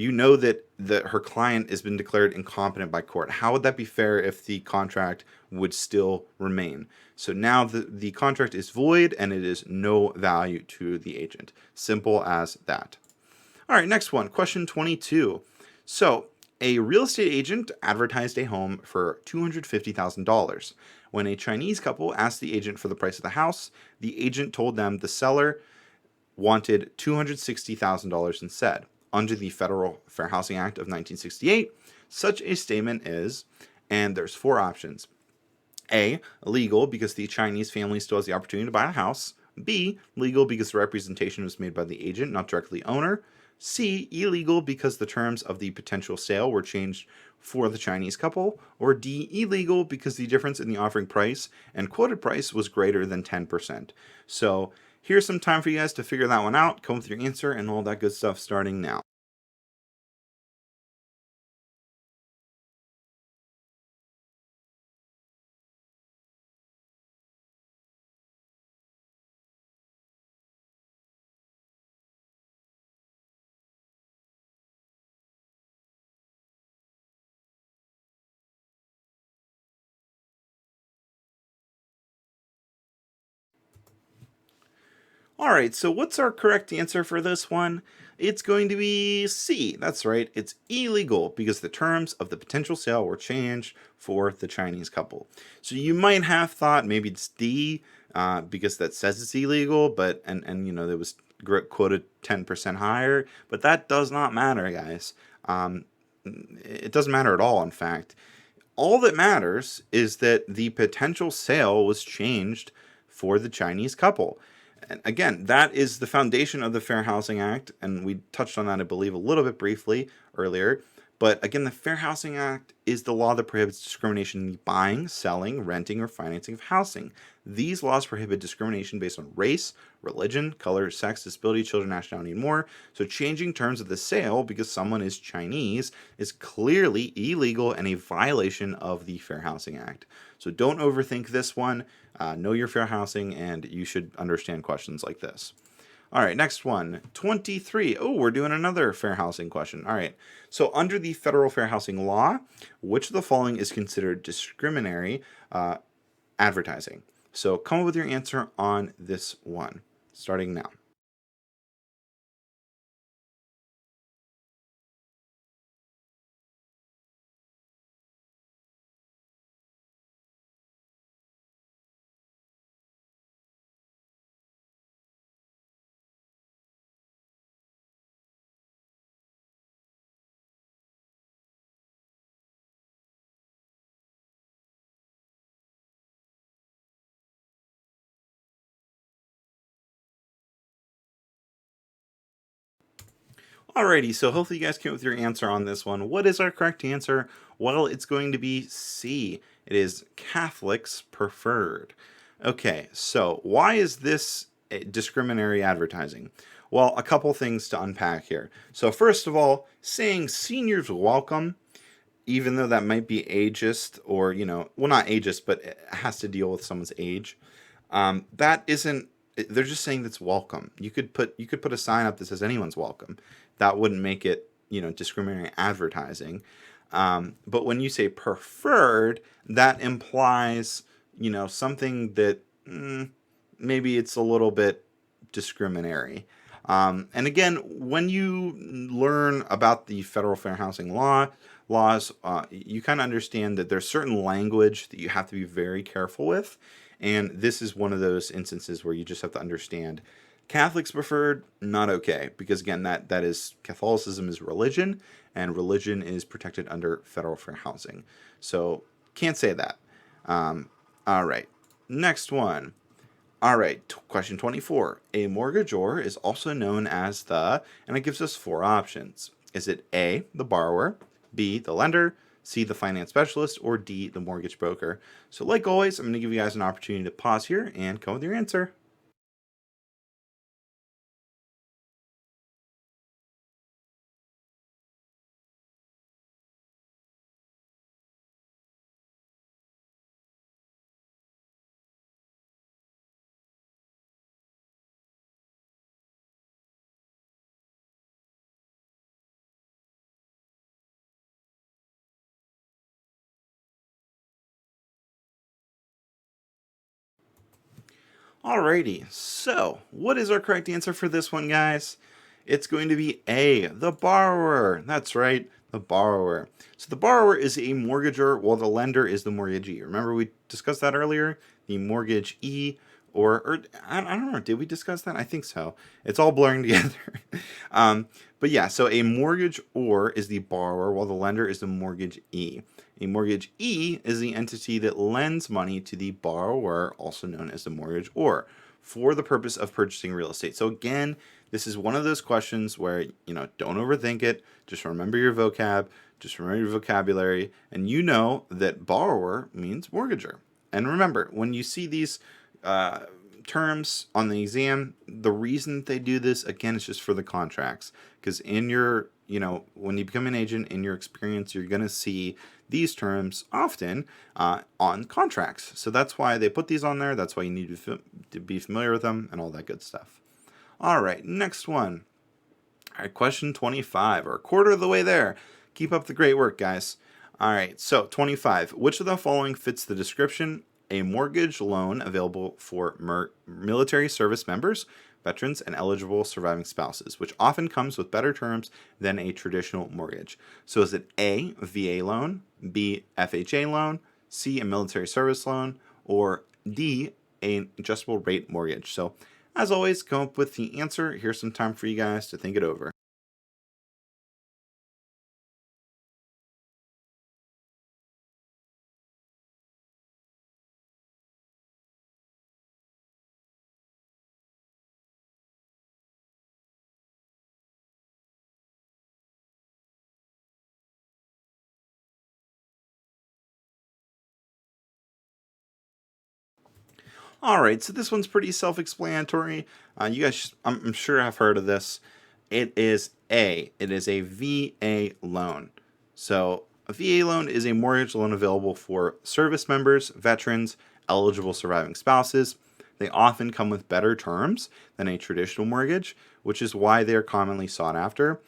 you know that her client has been declared incompetent by court. How would that be fair if the contract would still remain? So now the contract is void and it is no value to the agent. Simple as that. All right, next one, question 22. So, a real estate agent advertised a home for $250,000. When a Chinese couple asked the agent for the price of the house, the agent told them the seller wanted $260,000 instead. Under the Federal Fair Housing Act of 1968, such a statement is, and there's four options. A, legal because the Chinese family still has the opportunity to buy a house. B, legal because the representation was made by the agent, not directly owner. C, illegal because the terms of the potential sale were changed for the Chinese couple. Or D, illegal because the difference in the offering price and quoted price was greater than 10%. So here's some time for you guys to figure that one out, come with your answer and all that good stuff starting now. All right, so what's our correct answer for this one? It's going to be C. That's right, it's illegal because the terms of the potential sale were changed for the Chinese couple. So you might have thought maybe it's D because that says it's illegal, but and you know there was quoted 10% higher, but that does not matter, guys. It doesn't matter at all. In fact, all that matters is that the potential sale was changed for the Chinese couple. And again, that is the foundation of the Fair Housing Act, and we touched on that, I believe, a little bit briefly earlier. But again, the Fair Housing Act is the law that prohibits discrimination in the buying, selling, renting, or financing of housing. These laws prohibit discrimination based on race, religion, color, sex, disability, children, nationality, and more. So changing terms of the sale because someone is Chinese is clearly illegal and a violation of the Fair Housing Act. So don't overthink this one. Know your fair housing, and you should understand questions like this. All right, next one, 23. Oh, we're doing another fair housing question. All right, so under the federal fair housing law, which of the following is considered discriminatory advertising? So come up with your answer on this one, starting now. Alrighty, so hopefully you guys came up with your answer on this one. What is our correct answer? Well, it's going to be C. It is Catholics preferred. Okay, so why is this discriminatory advertising? Well, a couple things to unpack here. So first of all, saying seniors welcome, even though that might be ageist or, well, not ageist, but it has to deal with someone's age, that isn't, they're just saying that's welcome. You could put a sign up that says anyone's welcome. That wouldn't make it, discriminatory advertising. But when you say preferred, that implies, something that maybe it's a little bit discriminatory. And again, when you learn about the federal fair housing laws, you kind of understand that there's certain language that you have to be very careful with. And this is one of those instances where you just have to understand Catholics preferred, not okay. Because again, that is Catholicism is religion, and religion is protected under federal fair housing. So can't say that. All right. Next one. All right, question 24. A mortgagor is also known as and it gives us four options. Is it A, the borrower, B, the lender, C, the finance specialist, or D, the mortgage broker? So like always, I'm going to give you guys an opportunity to pause here and come with your answer. Alrighty, so what is our correct answer for this one, guys? It's going to be A, the borrower. That's right, the borrower. So the borrower is a mortgager while the lender is the mortgagee. Remember we discussed that earlier? The mortgagee, or I don't know, did we discuss that? I think so. It's all blurring together. But yeah, so a mortgagor is the borrower while the lender is the mortgagee. A mortgagee is the entity that lends money to the borrower, also known as the mortgagor, for the purpose of purchasing real estate. So again, this is one of those questions where, don't overthink it. Just remember your vocab, just remember your vocabulary, and you know that borrower means mortgager. And remember, when you see these terms on the exam, the reason they do this, again, is just for the contracts. Because in your, when you become an agent, in your experience, you're going to see these terms often on contracts. So that's why they put these on there. That's why you need to be familiar with them and all that good stuff. All right, next one. All right, question 25, or a quarter of the way there. Keep up the great work, guys. All right, so 25. Which of the following fits the description? A mortgage loan available for military service members, veterans, and eligible surviving spouses, which often comes with better terms than a traditional mortgage. So is it A, VA loan, B, FHA loan, C, a military service loan, or D, an adjustable rate mortgage? So as always, come up with the answer. Here's some time for you guys to think it over. All right, so this one's pretty self-explanatory. You guys, I'm sure have heard of this. It is A. It is a VA loan. So a VA loan is a mortgage loan available for service members, veterans, eligible surviving spouses. They often come with better terms than a traditional mortgage, which is why they are commonly sought after.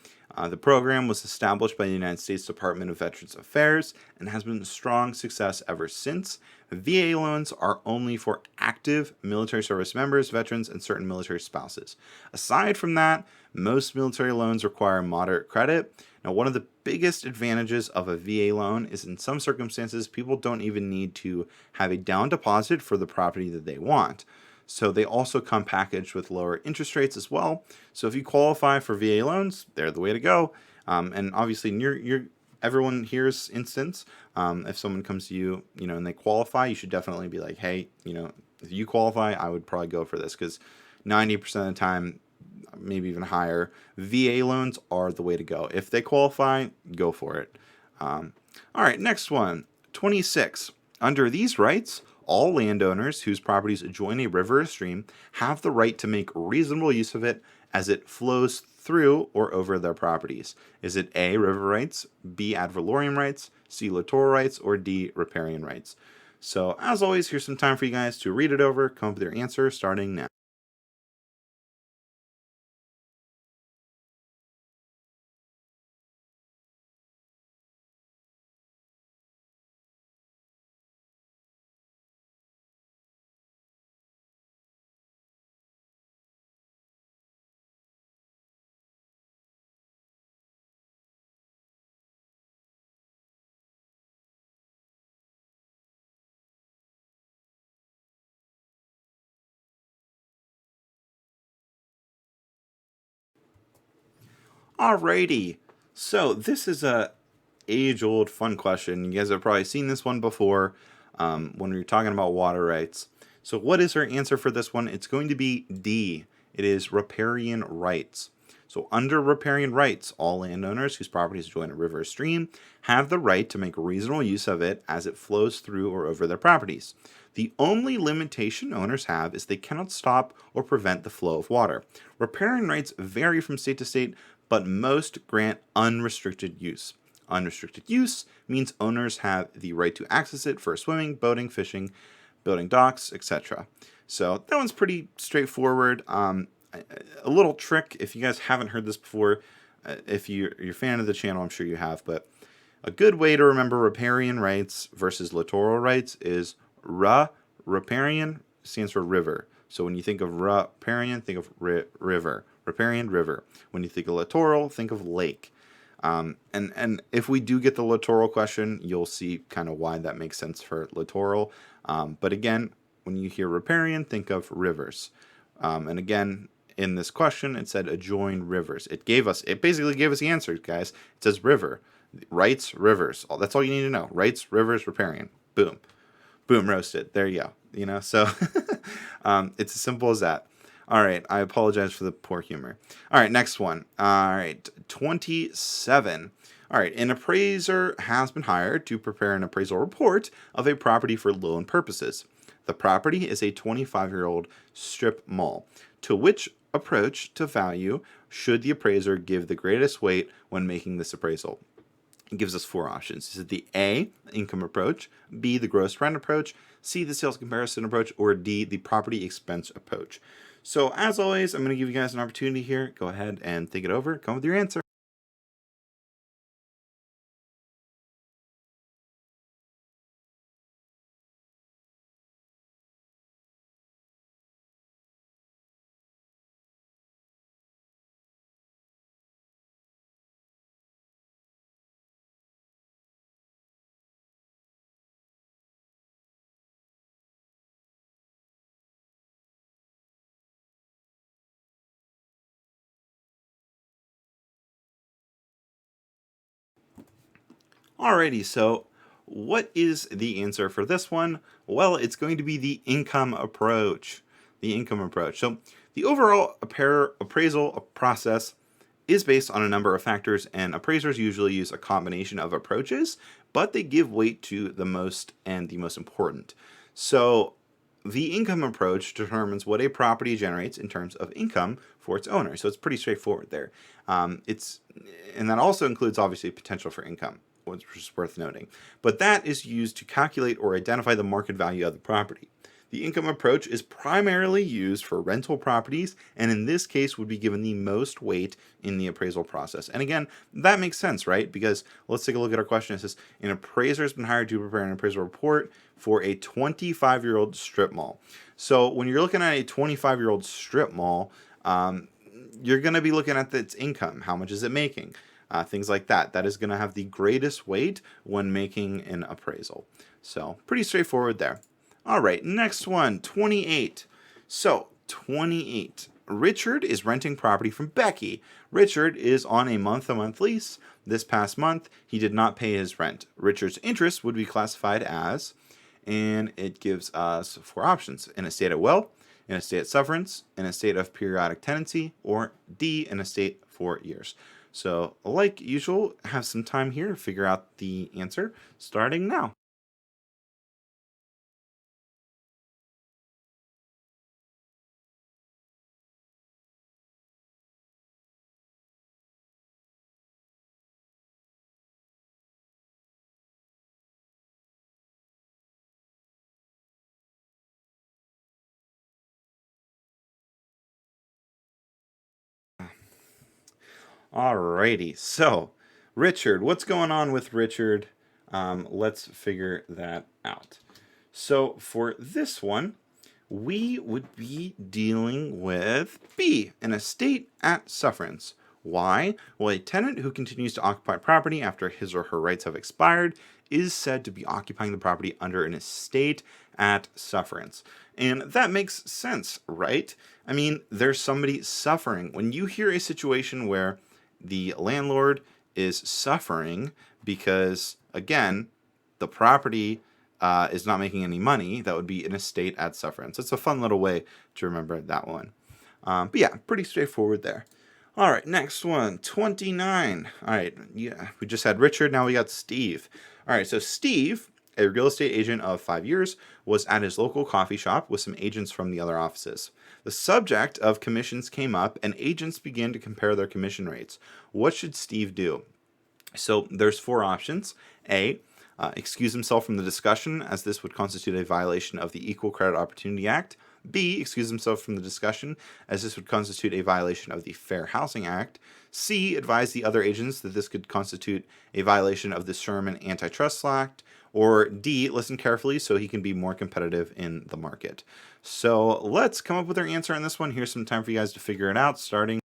The program was established by the United States Department of Veterans Affairs and has been a strong success ever since. VA loans are only for active military service members, veterans, and certain military spouses. Aside from that, most military loans require moderate credit. Now, one of the biggest advantages of a VA loan is in some circumstances, people don't even need to have a down deposit for the property that they want. So they also come packaged with lower interest rates as well. So if you qualify for VA loans, they're the way to go. And obviously, in your everyone here's instance, if someone comes to you, and they qualify, you should definitely be like, hey, if you qualify, I would probably go for this, because 90% of the time, maybe even higher, VA loans are the way to go. If they qualify, go for it. All right, next one, 26. Under these rights, all landowners whose properties adjoin a river or stream have the right to make reasonable use of it as it flows through or over their properties. Is it A, river rights, B, ad valorem rights, C, littoral rights, or D, riparian rights? So as always, here's some time for you guys to read it over, come up with your answer starting now. Alrighty, so this is a age-old fun question. You guys have probably seen this one before when we were talking about water rights. So what is our answer for this one? It's going to be D. It is riparian rights. So under riparian rights, all landowners whose properties join a river or stream have the right to make reasonable use of it as it flows through or over their properties. The only limitation owners have is they cannot stop or prevent the flow of water. Riparian rights vary from state to state, but most grant unrestricted use. Unrestricted use means owners have the right to access it for swimming, boating, fishing, building docks, etc. So that one's pretty straightforward. A little trick, if you guys haven't heard this before, if you're a fan of the channel, I'm sure you have, but a good way to remember riparian rights versus littoral rights is riparian stands for river. So when you think of riparian, think of river. Riparian, river. When you think of littoral, think of lake. And if we do get the littoral question, you'll see kind of why that makes sense for littoral. But again, when you hear riparian, think of rivers. And again, in this question, it said adjoin rivers. It basically gave us the answers, guys. It says river, rights, rivers. That's all you need to know. Rights, rivers, riparian. Boom. Boom, roasted. There you go. So it's as simple as that. All right, I apologize for the poor humor. All right, next one. All right, 27. All right, an appraiser has been hired to prepare an appraisal report of a property for loan purposes. The property is a 25-year-old strip mall. To which approach to value should the appraiser give the greatest weight when making this appraisal? It gives us 4 options. Is it the A, income approach, B, the gross rent approach, C, the sales comparison approach, or D, the property expense approach? So as always, I'm going to give you guys an opportunity here. Go ahead and think it over. Come with your answer. Alrighty, so what is the answer for this one? Well, it's going to be the income approach. The income approach. So the overall appraisal process is based on a number of factors, and appraisers usually use a combination of approaches, but they give weight to the most and the most important. So the income approach determines what a property generates in terms of income for its owner. So it's pretty straightforward there. And that also includes obviously potential for income, which is worth noting. But that is used to calculate or identify the market value of the property. The income approach is primarily used for rental properties, and in this case would be given the most weight in the appraisal process. And again, that makes sense, right? Because let's take a look at our question. It says, an appraiser has been hired to prepare an appraisal report for a 25-year-old strip mall. So when you're looking at a 25-year-old strip mall, you're going to be looking at its income. How much is it making? Things like that. That is going to have the greatest weight when making an appraisal. So pretty straightforward there. All right, next one, 28. So 28. Richard is renting property from Becky. Richard is on a month-to-month lease. This past month, he did not pay his rent. Richard's interest would be classified as, and it gives us 4 options: in a state of will, in a state of sufferance, in a state of periodic tenancy, or D, in a state for years. So, like usual, have some time here to figure out the answer, starting now. Alrighty, so Richard, what's going on with Richard? Let's figure that out. So for this one, we would be dealing with B, an estate at sufferance. Why? Well, a tenant who continues to occupy property after his or her rights have expired is said to be occupying the property under an estate at sufferance. And that makes sense, right? I mean, there's somebody suffering. When you hear a situation where the landlord is suffering because, again, the property is not making any money, that would be an estate at sufferance. It's a fun little way to remember that one. But yeah, pretty straightforward there. All right, next one, 29. All right, yeah, we just had Richard, now we got Steve. All right, so Steve, a real estate agent of 5 years, was at his local coffee shop with some agents from the other offices. The subject of commissions came up, and agents began to compare their commission rates. What should Steve do? So there's 4 options. A, excuse himself from the discussion, as this would constitute a violation of the Equal Credit Opportunity Act. B, excuse himself from the discussion, as this would constitute a violation of the Fair Housing Act. C, advise the other agents that this could constitute a violation of the Sherman Antitrust Act. or D, listen carefully so he can be more competitive in the market. So let's come up with our answer on this one. Here's some time for you guys to figure it out, starting.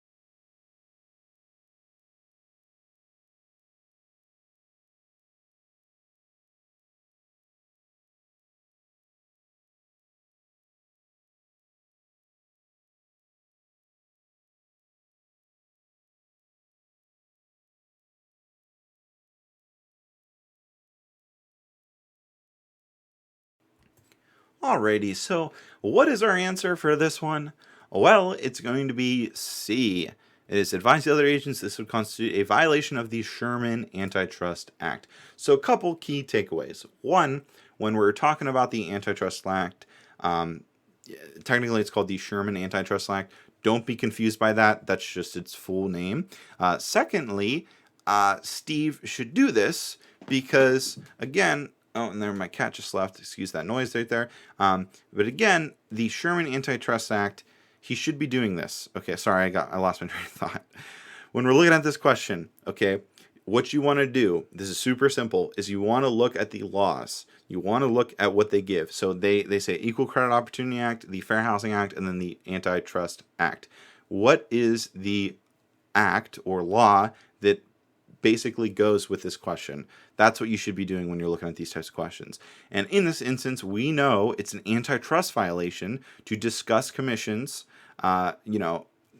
Alrighty, so what is our answer for this one? Well, it's going to be C. It is advised the other agents this would constitute a violation of the Sherman Antitrust Act. So, a couple key takeaways. One, when we're talking about the Antitrust Act, technically it's called the Sherman Antitrust Act. Don't be confused by that. That's just its full name. Secondly, Steve should do this because, again, oh, and there my cat just left. Excuse that noise right there. But again, the Sherman Antitrust Act, he should be doing this. Okay, sorry, I lost my train of thought. When we're looking at this question, okay, what you want to do, this is super simple, is you want to look at the laws. You want to look at what they give. So they say Equal Credit Opportunity Act, the Fair Housing Act, and then the Antitrust Act. What is the act or law that basically goes with this question? That's what you should be doing when you're looking at these types of questions. And in this instance, we know it's an antitrust violation to discuss commissions,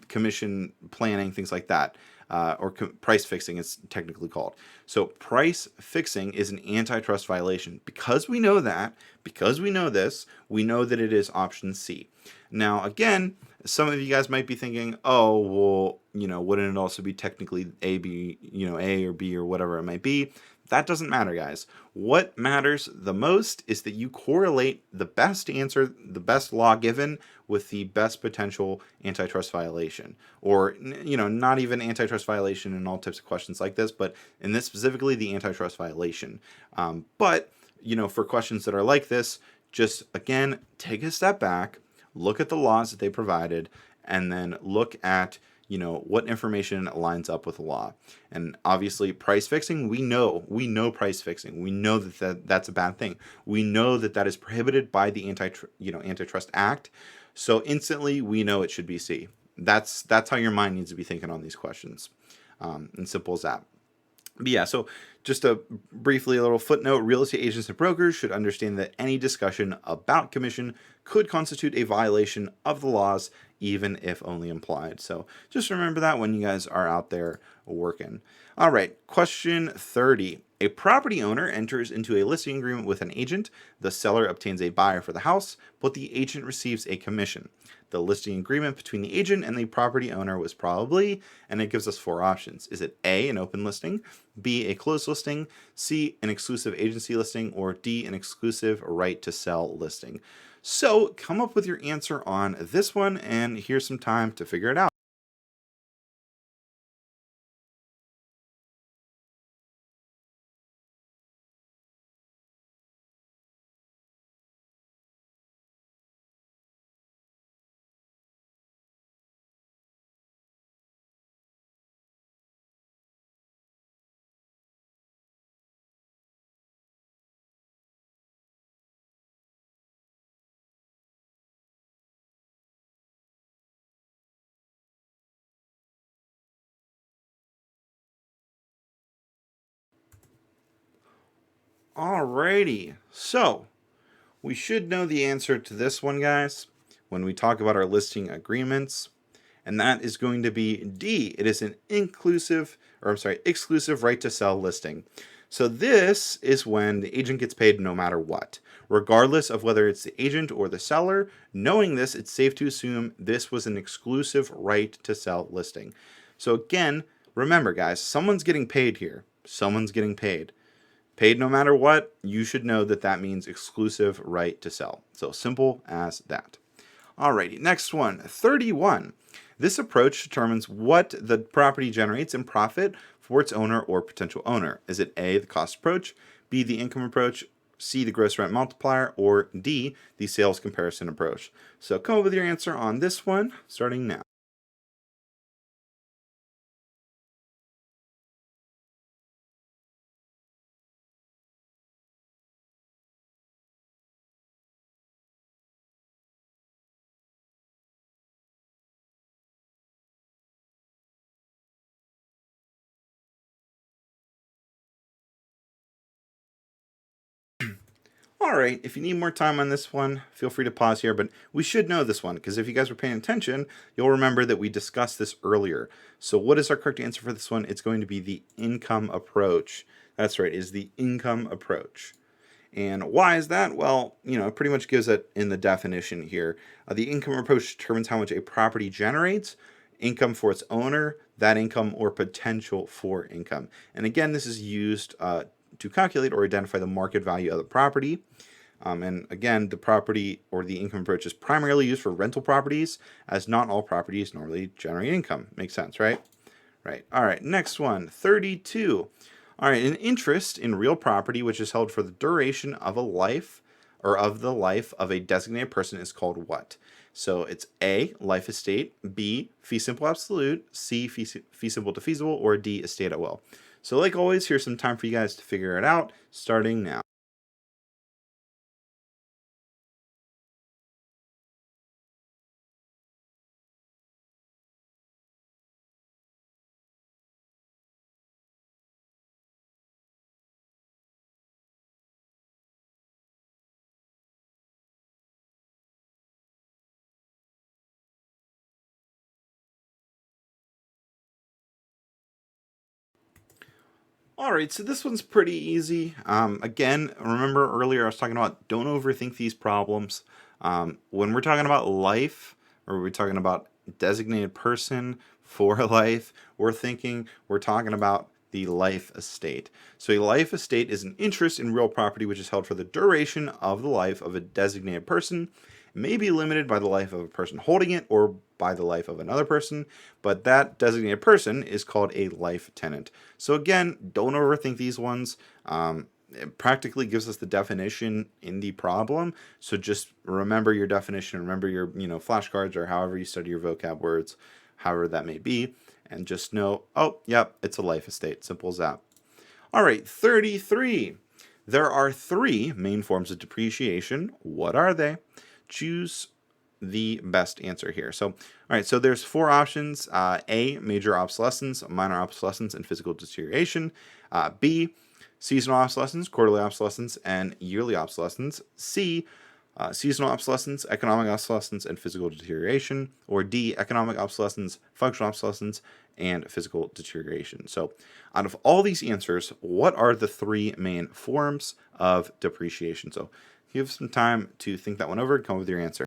commission planning, things like that. Or price fixing is technically called. So price fixing is an antitrust violation. Because we know that, because we know this, we know that it is option C. Now, again, some of you guys might be thinking, oh, well, wouldn't it also be technically A, B, A or B or whatever it might be? That doesn't matter, guys. What matters the most is that you correlate the best answer, the best law given, with the best potential antitrust violation. Or, not even antitrust violation in all types of questions like this, but in this specifically, the antitrust violation. But, for questions that are like this, just, again, take a step back, look at the laws that they provided, and then look at what information lines up with the law. And obviously price fixing, we know price fixing. We know that's a bad thing. We know that is prohibited by the Antitrust Act. So instantly we know it should be C. That's how your mind needs to be thinking on these questions. And simple as that. But yeah, so just a little footnote, real estate agents and brokers should understand that any discussion about commission could constitute a violation of the laws, even if only implied. So just remember that when you guys are out there working. All right, question 30. A property owner enters into a listing agreement with an agent. The seller obtains a buyer for the house, but the agent receives a commission. The listing agreement between the agent and the property owner was probably, and it gives us 4 options. Is it A, an open listing, B, a closed listing, C, an exclusive agency listing, or D, an exclusive right to sell listing? So come up with your answer on this one, and here's some time to figure it out. Alrighty, so we should know the answer to this one, guys, when we talk about our listing agreements, and that is going to be D. It is an exclusive right to sell listing. So this is when the agent gets paid no matter what, regardless of whether it's the agent or the seller. Knowing this, it's safe to assume this was an exclusive right to sell listing. So again, remember, guys, someone's getting paid here. Someone's getting paid. Paid no matter what, you should know that means exclusive right to sell. So simple as that. Alrighty, next one, 31. This approach determines what the property generates in profit for its owner or potential owner. Is it A, the cost approach, B, the income approach, C, the gross rent multiplier, or D, the sales comparison approach? So come up with your answer on this one, starting now. Alright, if you need more time on this one, feel free to pause here, but we should know this one, because if you guys were paying attention, you'll remember that we discussed this earlier. So what is our correct answer for this one? It's going to be the income approach. That's right, is the income approach. And why is that? Well, it pretty much gives it in the definition here. The income approach determines how much a property generates, income for its owner, that income, or potential for income. And again, this is used to calculate or identify the market value of the property. And again, the property or the income approach is primarily used for rental properties, as not all properties normally generate income. Makes sense, right? Right. All right, next one, 32. All right, an interest in real property which is held for the duration of a life or of the life of a designated person is called what? So it's A, life estate, B, fee simple absolute, C, fee simple defeasible, or D, estate at will. So like always, here's some time for you guys to figure it out, starting now. All right, so this one's pretty easy. Again, remember earlier I was talking about don't overthink these problems. When we're talking about life, or we're talking about designated person for life, we're talking about the life estate. So a life estate is an interest in real property which is held for the duration of the life of a designated person. It may be limited by the life of a person holding it or by the life of another person, but that designated person is called a life tenant. So again, don't overthink these ones. It practically gives us the definition in the problem. So just remember your definition, remember your flashcards or however you study your vocab words, however that may be, and just know, oh, yep, it's a life estate. Simple as that. All right, 33. There are three main forms of depreciation. What are they? Choose the best answer here. So, all right, so there's four options. A, major obsolescence, minor obsolescence, and physical deterioration. B, seasonal obsolescence, quarterly obsolescence, and yearly obsolescence. C, seasonal obsolescence, economic obsolescence, and physical deterioration. Or D, economic obsolescence, functional obsolescence, and physical deterioration. So out of all these answers, what are the three main forms of depreciation? So give some time to think that one over and come up with your answer.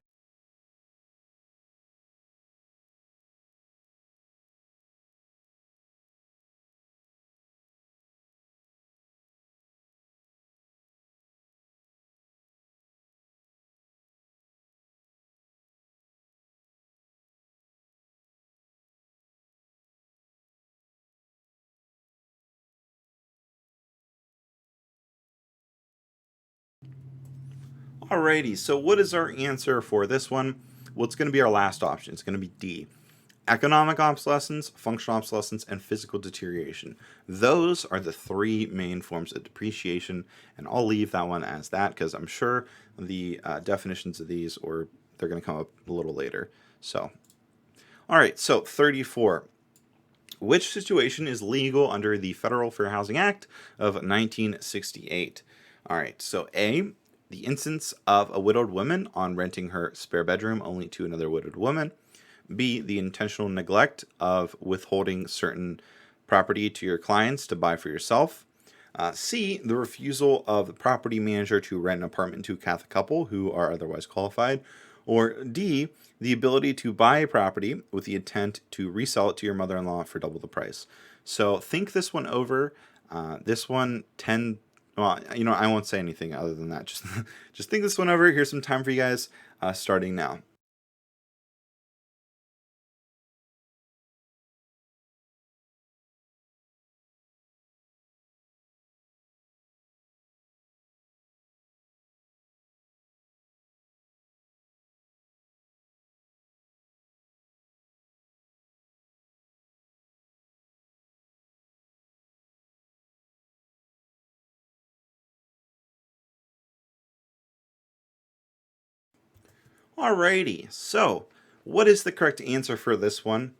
Alrighty, so what is our answer for this one? Well, it's going to be our last option. It's going to be D. Economic obsolescence, functional obsolescence, and physical deterioration. Those are the three main forms of depreciation, and I'll leave that one as that because I'm sure the definitions of these, or they're going to come up a little later. So, all right, so 34. Which situation is legal under the Federal Fair Housing Act of 1968? All right, so A, the instance of a widowed woman on renting her spare bedroom only to another widowed woman. B, the intentional neglect of withholding certain property to your clients to buy for yourself. C, the refusal of the property manager to rent an apartment to a Catholic couple who are otherwise qualified. Or D, the ability to buy a property with the intent to resell it to your mother-in-law for double the price. So think this one over. This one well, I won't say anything other than that. Just think this one over. Here's some time for you guys, starting now. Alrighty, so what is the correct answer for this one?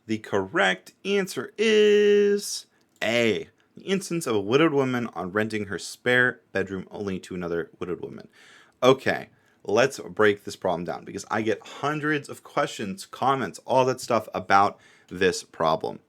The correct answer is A, The instance of a widowed woman on renting her spare bedroom only to another widowed woman. Okay, let's break this problem down because I get hundreds of questions, comments, all that stuff about this problem.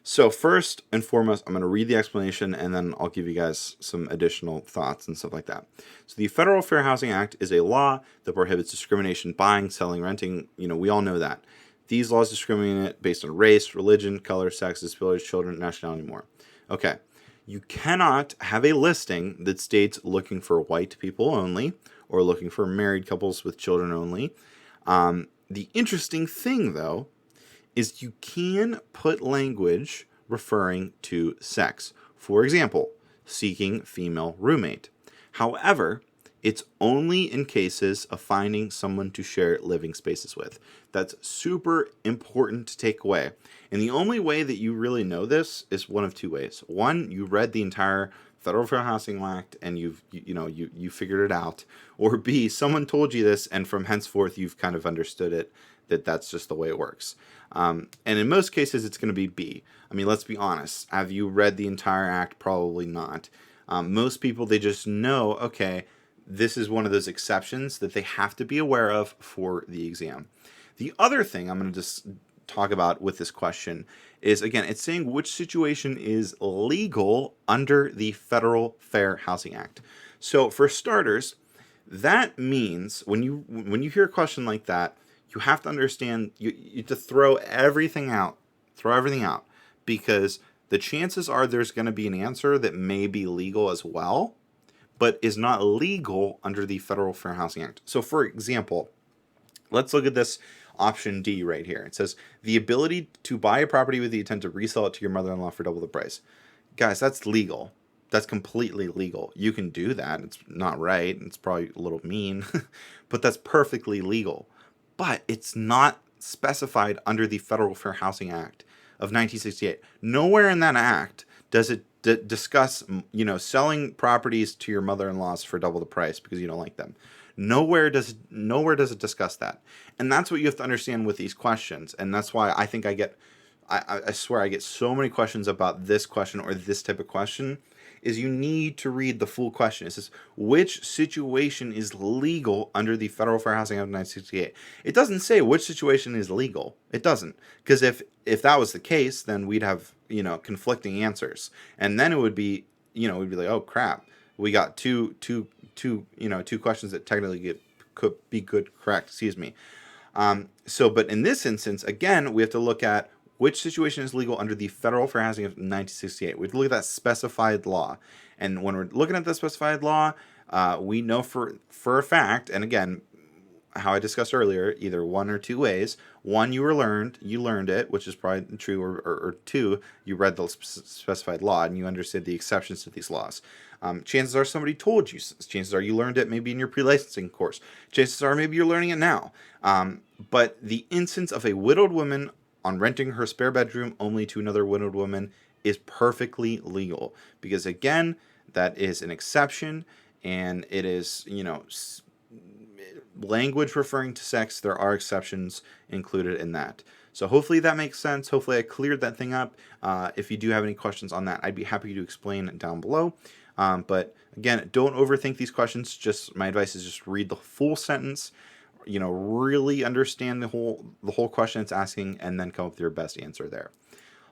So first and foremost, I'm going to read the explanation and then I'll give you guys some additional thoughts and stuff like that. So the Federal Fair Housing Act is a law that prohibits discrimination, buying, selling, renting. We all know that. These laws discriminate based on race, religion, color, sex, disability, children, nationality, and more. Okay, you cannot have a listing that states looking for white people only or looking for married couples with children only. The interesting thing, though, is you can put language referring to sex. For example, seeking female roommate. However, it's only in cases of finding someone to share living spaces with. That's super important to take away. And the only way that you really know this is one of two ways. One, you read the entire Federal Fair Housing Act and you figured it out. Or B, someone told you this and from henceforth you've kind of understood it, that's just the way it works. And in most cases, it's going to be B. I mean, let's be honest. Have you read the entire act? Probably not. Most people, they just know, okay, this is one of those exceptions that they have to be aware of for the exam. The other thing I'm going to just talk about with this question is, again, it's saying which situation is legal under the Federal Fair Housing Act. So for starters, that means when you hear a question like that, you have to understand you have to throw everything out, because the chances are there's going to be an answer that may be legal as well, but is not legal under the Federal Fair Housing Act. So for example, let's look at this option D right here. It says the ability to buy a property with the intent to resell it to your mother-in-law for double the price. Guys, that's legal. That's completely legal. You can do that. It's not right. It's probably a little mean, but that's perfectly legal. But it's not specified under the Federal Fair Housing Act of 1968. Nowhere in that act does it discuss, selling properties to your mother-in-laws for double the price because you don't like them. Nowhere does it discuss that. And that's what you have to understand with these questions. And that's why I think I swear I get so many questions about this question or this type of question, is you need to read the full question. It says, which situation is legal under the Federal Fair Housing Act of 1968? It doesn't say which situation is legal. It doesn't. Because if that was the case, then we'd have, conflicting answers. And then it would be, we'd be like, oh crap, we got two questions that technically could be correct, excuse me. But in this instance, again, we have to look at which situation is legal under the Federal Fair Housing Act of 1968. We have to look at that specified law. And when we're looking at the specified law, we know for a fact, and again, how I discussed earlier, either one or two ways. One, you learned it, which is probably true, or two, you read the specified law and you understood the exceptions to these laws. Chances are somebody told you. Chances are you learned it maybe in your pre-licensing course. Chances are maybe you're learning it now. But the instance of a widowed woman on renting her spare bedroom only to another widowed woman is perfectly legal. Because again, that is an exception, and it is, language referring to sex. There are exceptions included in that. So hopefully that makes sense. Hopefully I cleared that thing up. If you do have any questions on that, I'd be happy to explain down below. But again, don't overthink these questions. My advice is just read the full sentence, really understand the whole question it's asking, and then come up with your best answer there.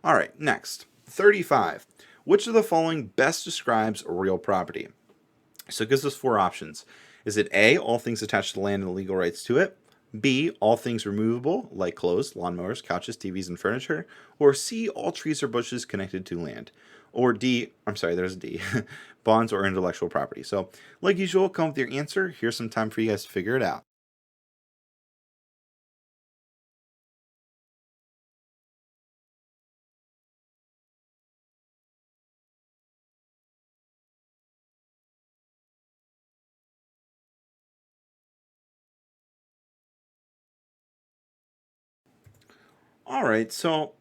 All right, next, 35. Which of the following best describes real property? So it gives us four options. Is it A, all things attached to land and legal rights to it? B, all things removable, like clothes, lawnmowers, couches, TVs, and furniture? Or C, all trees or bushes connected to land? Or D, there's a D, bonds or intellectual property. So, like usual, come up with your answer. Here's some time for you guys to figure it out. All right, so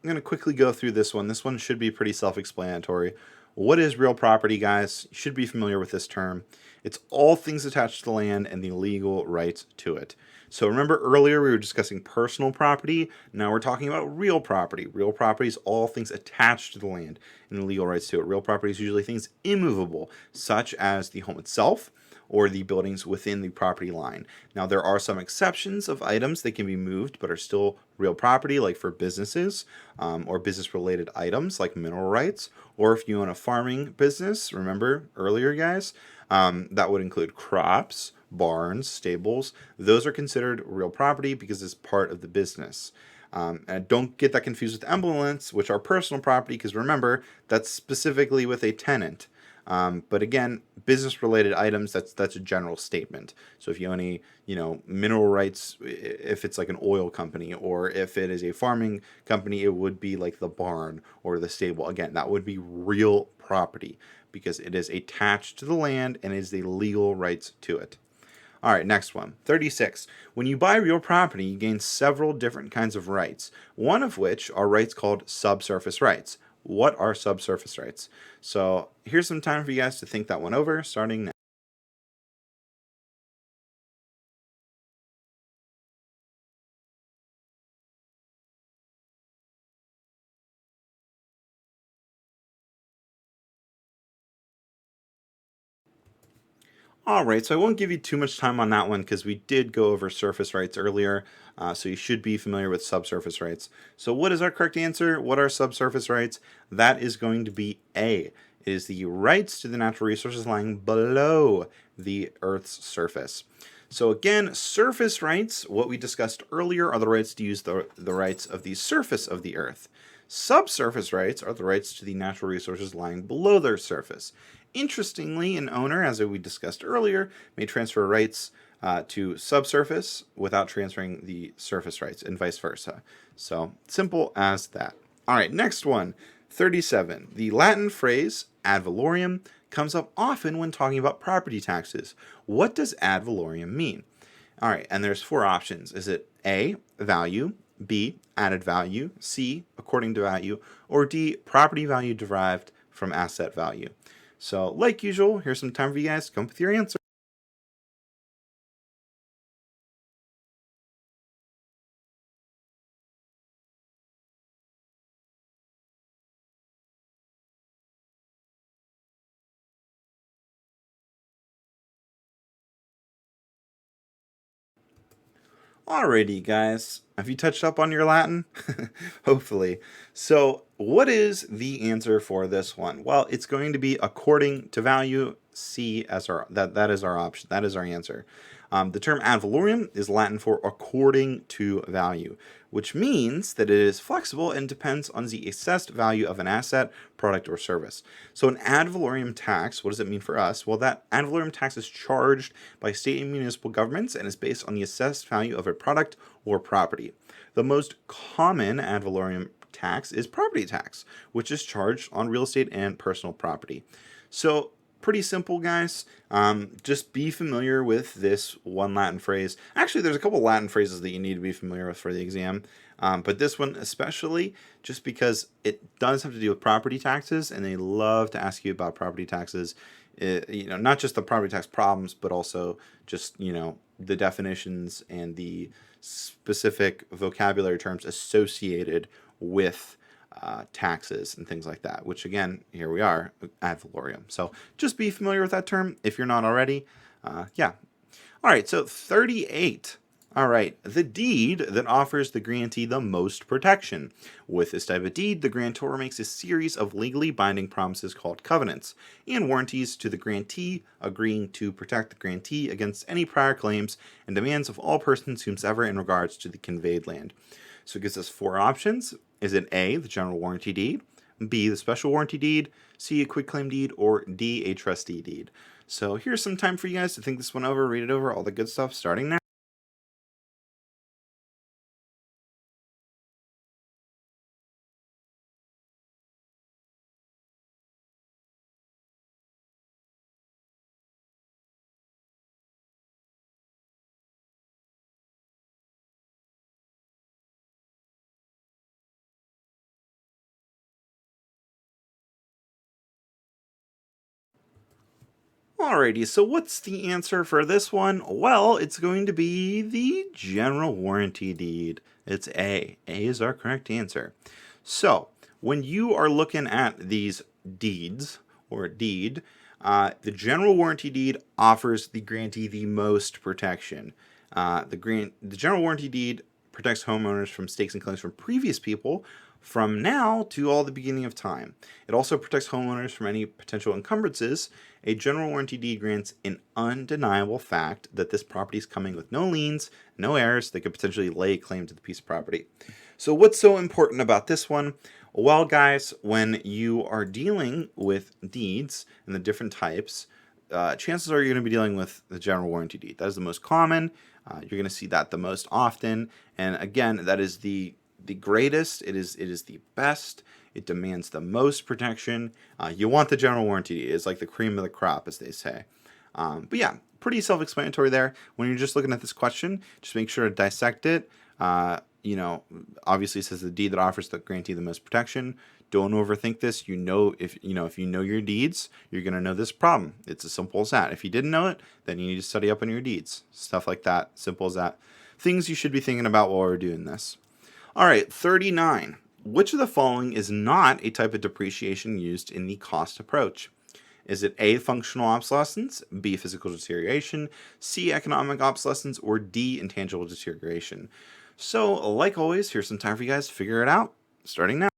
I'm going to quickly go through this one. This one should be pretty self-explanatory. What is real property, guys? You should be familiar with this term. It's all things attached to land and the legal rights to it. So remember earlier we were discussing personal property. Now we're talking about real property. Real property is all things attached to the land and the legal rights to it. Real property is usually things immovable, such as the home itself or the buildings within the property line. Now there are some exceptions of items that can be moved but are still real property, like for businesses or business related items like mineral rights, or if you own a farming business, remember earlier guys, that would include crops, barns, stables. Those are considered real property because it's part of the business. And don't get that confused with emblems, which are personal property, because remember, that's specifically with a tenant. But again, business-related items, that's a general statement. So if you own any, mineral rights, if it's like an oil company, or if it is a farming company, it would be like the barn or the stable. Again, that would be real property because it is attached to the land and is the legal rights to it. All right, next one. 36. When you buy real property, you gain several different kinds of rights, one of which are rights called subsurface rights. What are subsurface rights? So here's some time for you guys to think that one over, starting now. All right, so I won't give you too much time on that one because we did go over surface rights earlier, so you should be familiar with subsurface rights. So what is our correct answer? What are subsurface rights? That is going to be A. It is the rights to the natural resources lying below the Earth's surface. So again, surface rights, what we discussed earlier, are the rights to use the rights of the surface of the Earth. Subsurface rights are the rights to the natural resources lying below their surface. Interestingly, an owner, as we discussed earlier, may transfer rights to subsurface without transferring the surface rights, and vice versa. So, simple as that. All right, next one. 37. The Latin phrase ad valorem comes up often when talking about property taxes. What does ad valorem mean? All right, and there's four options. Is it A, value, B, added value, C, according to value, or D, property value derived from asset value? So, like usual, here's some time for you guys to come up with your answer. Alrighty, guys. Have you touched up on your Latin? Hopefully. So, what is the answer for this one? Well, it's going to be according to value. C as our that is our option. That is our answer. The term ad valorem is Latin for according to value, which means that it is flexible and depends on the assessed value of an asset, product, or service. So an ad valorem tax, what does it mean for us? Well, that ad valorem tax is charged by state and municipal governments and is based on the assessed value of a product or property. The most common ad valorem tax is property tax, which is charged on real estate and personal property. So pretty simple, guys. Just be familiar with this one Latin phrase. Actually, there's a couple Latin phrases that you need to be familiar with for the exam, but this one especially, just because it does have to do with property taxes, and they love to ask you about property taxes. Not just the property tax problems, but also just the definitions and the specific vocabulary terms associated with taxes and things like that, which again, here we are, ad valorem. So just be familiar with that term if you're not already. Yeah. All right, so 38. All right, the deed that offers the grantee the most protection. With this type of deed, the grantor makes a series of legally binding promises called covenants and warranties to the grantee, agreeing to protect the grantee against any prior claims and demands of all persons whomsoever in regards to the conveyed land. So it gives us four options. Is it A, the general warranty deed, B, the special warranty deed, C, a quitclaim deed, or D, a trustee deed? So here's some time for you guys to think this one over, read it over, all the good stuff starting now. Alrighty, so what's the answer for this one? Well, it's going to be the general warranty deed. It's A. A is our correct answer. So, when you are looking at these deeds, or a deed, the general warranty deed offers the grantee the most protection. The general warranty deed protects homeowners from stakes and claims from previous people from now to all the beginning of time. It also protects homeowners from any potential encumbrances. A general warranty deed grants an undeniable fact that this property is coming with no liens, no heirs that could potentially lay claim to the piece of property. So what's so important about this one? Well, guys, when you are dealing with deeds and the different types, chances are you're going to be dealing with the general warranty deed. That is the most common. You're going to see that the most often. And again, that is the greatest. It is the best. It demands the most protection. You want the general warranty. It's like the cream of the crop, as they say. But yeah, pretty self-explanatory there. When you're just looking at this question, just make sure to dissect it. Obviously it says the deed that offers the grantee the most protection. Don't overthink this. If you know your deeds, you're going to know this problem. It's as simple as that. If you didn't know it, then you need to study up on your deeds. Stuff like that. Simple as that. Things you should be thinking about while we're doing this. All right, 39. Which of the following is not a type of depreciation used in the cost approach? Is it A, functional obsolescence, B, physical deterioration, C, economic obsolescence, or D, intangible deterioration? So, like always, here's some time for you guys to figure it out, starting now.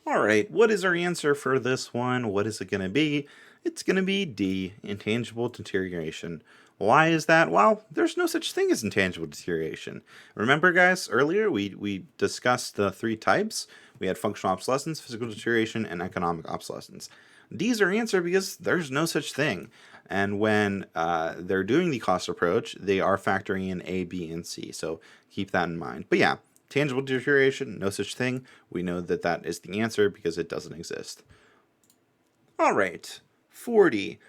All right, what is our answer for this one? What is it going to be? It's going to be D, intangible deterioration. Why is that? Well, there's no such thing as intangible deterioration. Remember, guys, earlier we discussed the three types. We had functional obsolescence, physical deterioration, and economic obsolescence. These are answered because there's no such thing. And when they're doing the cost approach, they are factoring in A, B, and C. So keep that in mind. But yeah, tangible deterioration, no such thing. We know that that is the answer because it doesn't exist. All right, 40.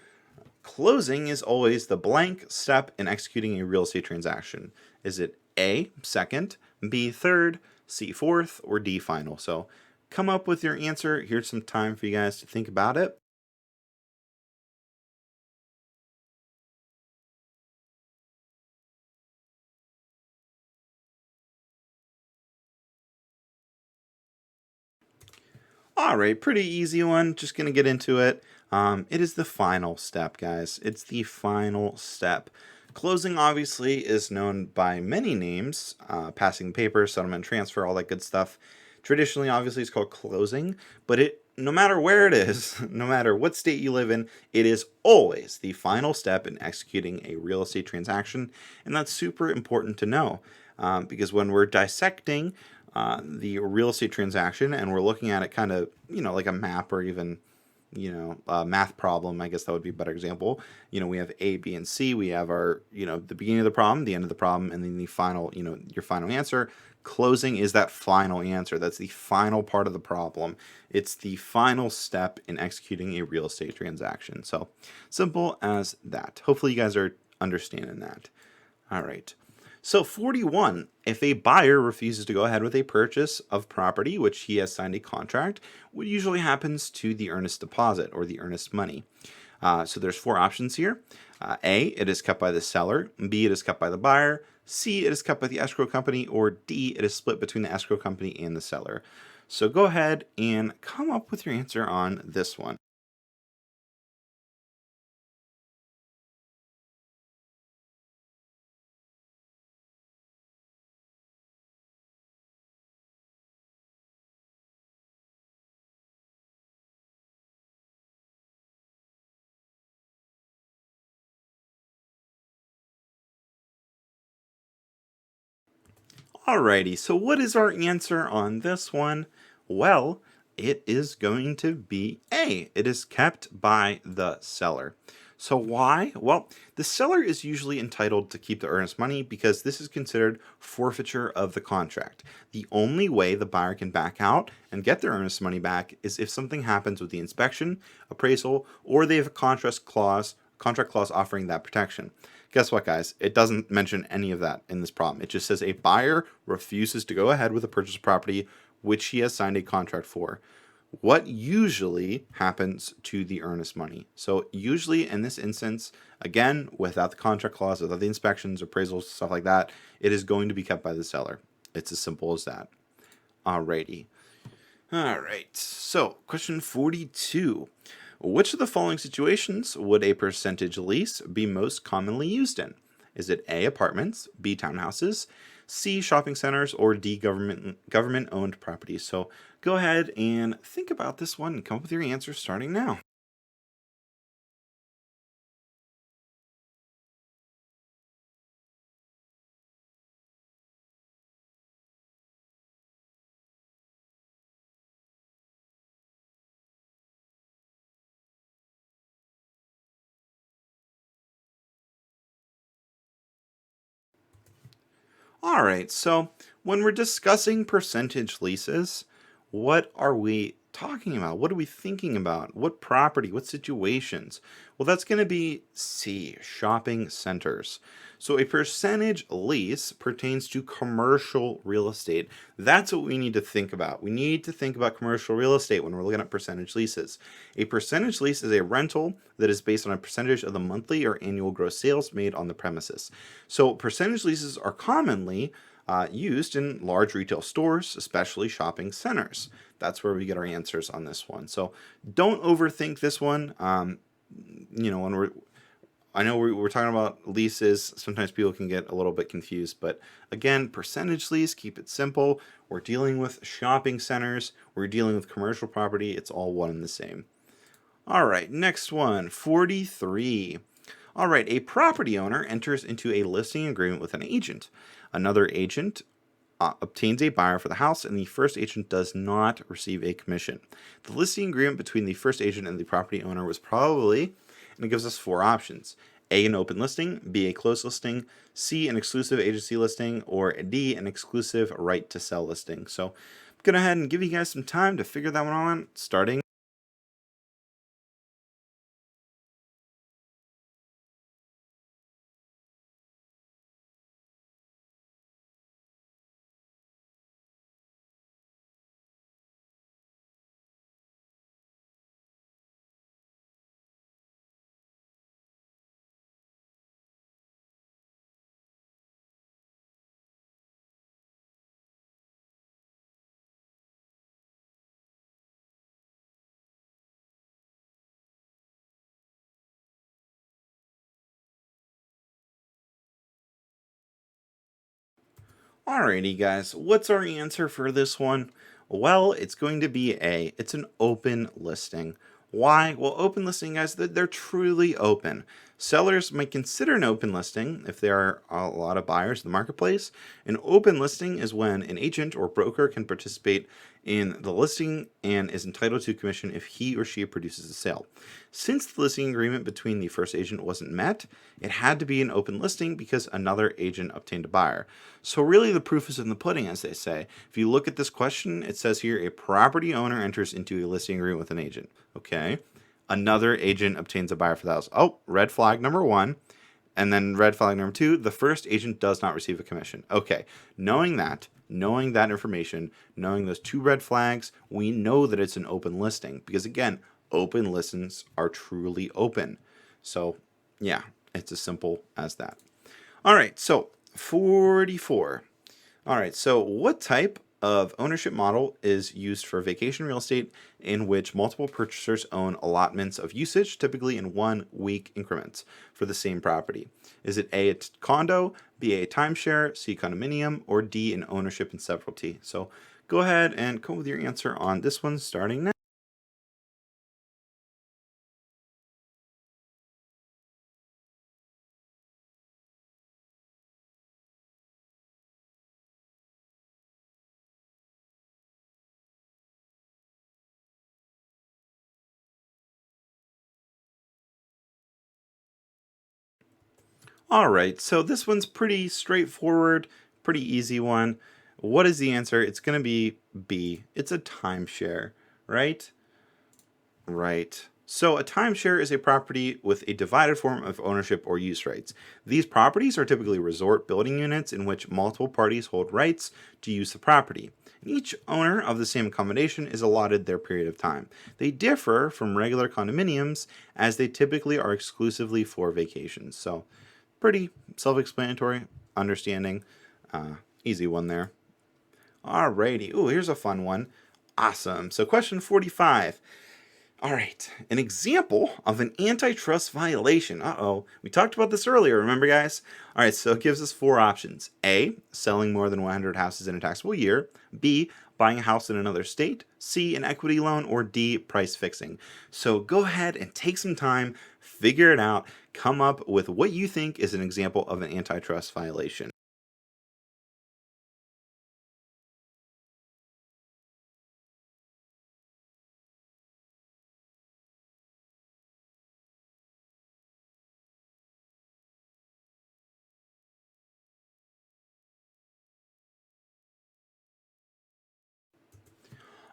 Closing is always the blank step in executing a real estate transaction. Is it A, second, B, third, C, fourth, or D, final? So come up with your answer. Here's some time for you guys to think about it. All right, pretty easy one. Just going to get into it. It is the final step, guys. It's the final step. Closing, obviously, is known by many names. Passing paper, settlement, transfer, all that good stuff. Traditionally, obviously, it's called closing. But no matter where it is, no matter what state you live in, it is always the final step in executing a real estate transaction. And that's super important to know. Because when we're dissecting the real estate transaction and we're looking at it kind of, like a map or even, a math problem, I guess that would be a better example. We have A, B, and C. We have our, the beginning of the problem, the end of the problem, and then the final, your final answer. Closing is that final answer. That's the final part of the problem. It's the final step in executing a real estate transaction. So simple as that. Hopefully you guys are understanding that. All right. So 41, if a buyer refuses to go ahead with a purchase of property which he has signed a contract, what usually happens to the earnest deposit or the earnest money? So there's four options here. A, it is kept by the seller. B, it is kept by the buyer. C, it is kept by the escrow company. Or D, it is split between the escrow company and the seller. So go ahead and come up with your answer on this one. Alrighty, so what is our answer on this one? Well, it is going to be A. It is kept by the seller. So why? Well, the seller is usually entitled to keep the earnest money because this is considered forfeiture of the contract. The only way the buyer can back out and get their earnest money back is if something happens with the inspection, appraisal, or they have a contract clause offering that protection. Guess what, guys? It doesn't mention any of that in this problem. It just says a buyer refuses to go ahead with a purchase property which he has signed a contract for. What usually happens to the earnest money? So usually in this instance, again, without the contract clause, without the inspections, appraisals, stuff like that, it is going to be kept by the seller. It's as simple as that. Alrighty. All right. So question 42. Which of the following situations would a percentage lease be most commonly used in? Is it A, apartments, B, townhouses, C, shopping centers, or D, government owned properties? So go ahead and think about this one and come up with your answer starting now. All right, so when we're discussing percentage leases, what are we talking about? What are we thinking about? What property? What situations? Well, that's going to be C, shopping centers. So a percentage lease pertains to commercial real estate. That's what we need to think about. We need to think about commercial real estate when we're looking at percentage leases. A percentage lease is a rental that is based on a percentage of the monthly or annual gross sales made on the premises. So percentage leases are commonly used in large retail stores, especially shopping centers. That's where we get our answers on this one. So don't overthink this one. When I know we're talking about leases. Sometimes people can get a little bit confused, but again, percentage lease, keep it simple. We're dealing with shopping centers. We're dealing with commercial property. It's all one and the same. All right, next one, 43. All right, a property owner enters into a listing agreement with an agent. Another agent obtains a buyer for the house, and the first agent does not receive a commission. The listing agreement between the first agent and the property owner was probably, and it gives us four options: A, an open listing, B, a closed listing, C, an exclusive agency listing, or D, an exclusive right to sell listing. So I'm going to go ahead and give you guys some time to figure that one out, starting. Alrighty, guys, what's our answer for this one? Well, it's going to be A. It's an open listing. Why? Well, open listing, guys, they're truly open. Sellers might consider an open listing if there are a lot of buyers in the marketplace. An open listing is when an agent or broker can participate in the listing and is entitled to commission if he or she produces a sale. Since the listing agreement between the first agent wasn't met, it had to be an open listing because another agent obtained a buyer. So really the proof is in the pudding, as they say. If you look at this question, it says here a property owner enters into a listing agreement with an agent. Okay. Another agent obtains a buyer for the house. Oh, red flag number one. And then red flag number two, the first agent does not receive a commission. Okay, knowing that information, knowing those two red flags, we know that it's an open listing because again, open listings are truly open. So yeah, it's as simple as that. All right, so 44. All right, so what type of ownership model is used for vacation real estate in which multiple purchasers own allotments of usage, typically in 1 week increments for the same property? Is it A, a condo, B, a timeshare, C, condominium, or D, an ownership and severalty? So go ahead and come up with your answer on this one starting now. All right, so this one's pretty straightforward, pretty easy one. What is the answer? It's going to be B. It's a timeshare, right? Right. So a timeshare is a property with a divided form of ownership or use rights. These properties are typically resort building units in which multiple parties hold rights to use the property. Each owner of the same accommodation is allotted their period of time. They differ from regular condominiums as they typically are exclusively for vacations. So pretty self-explanatory, understanding, easy one there. Alrighty. Ooh, here's a fun one. Awesome. So question 45. All right, an example of an antitrust violation. Uh-oh, we talked about this earlier, remember guys? All right, so it gives us four options. A, selling more than 100 houses in a taxable year. B, buying a house in another state. C, an equity loan. Or D, price fixing. So go ahead and take some time, figure it out, come up with what you think is an example of an antitrust violation.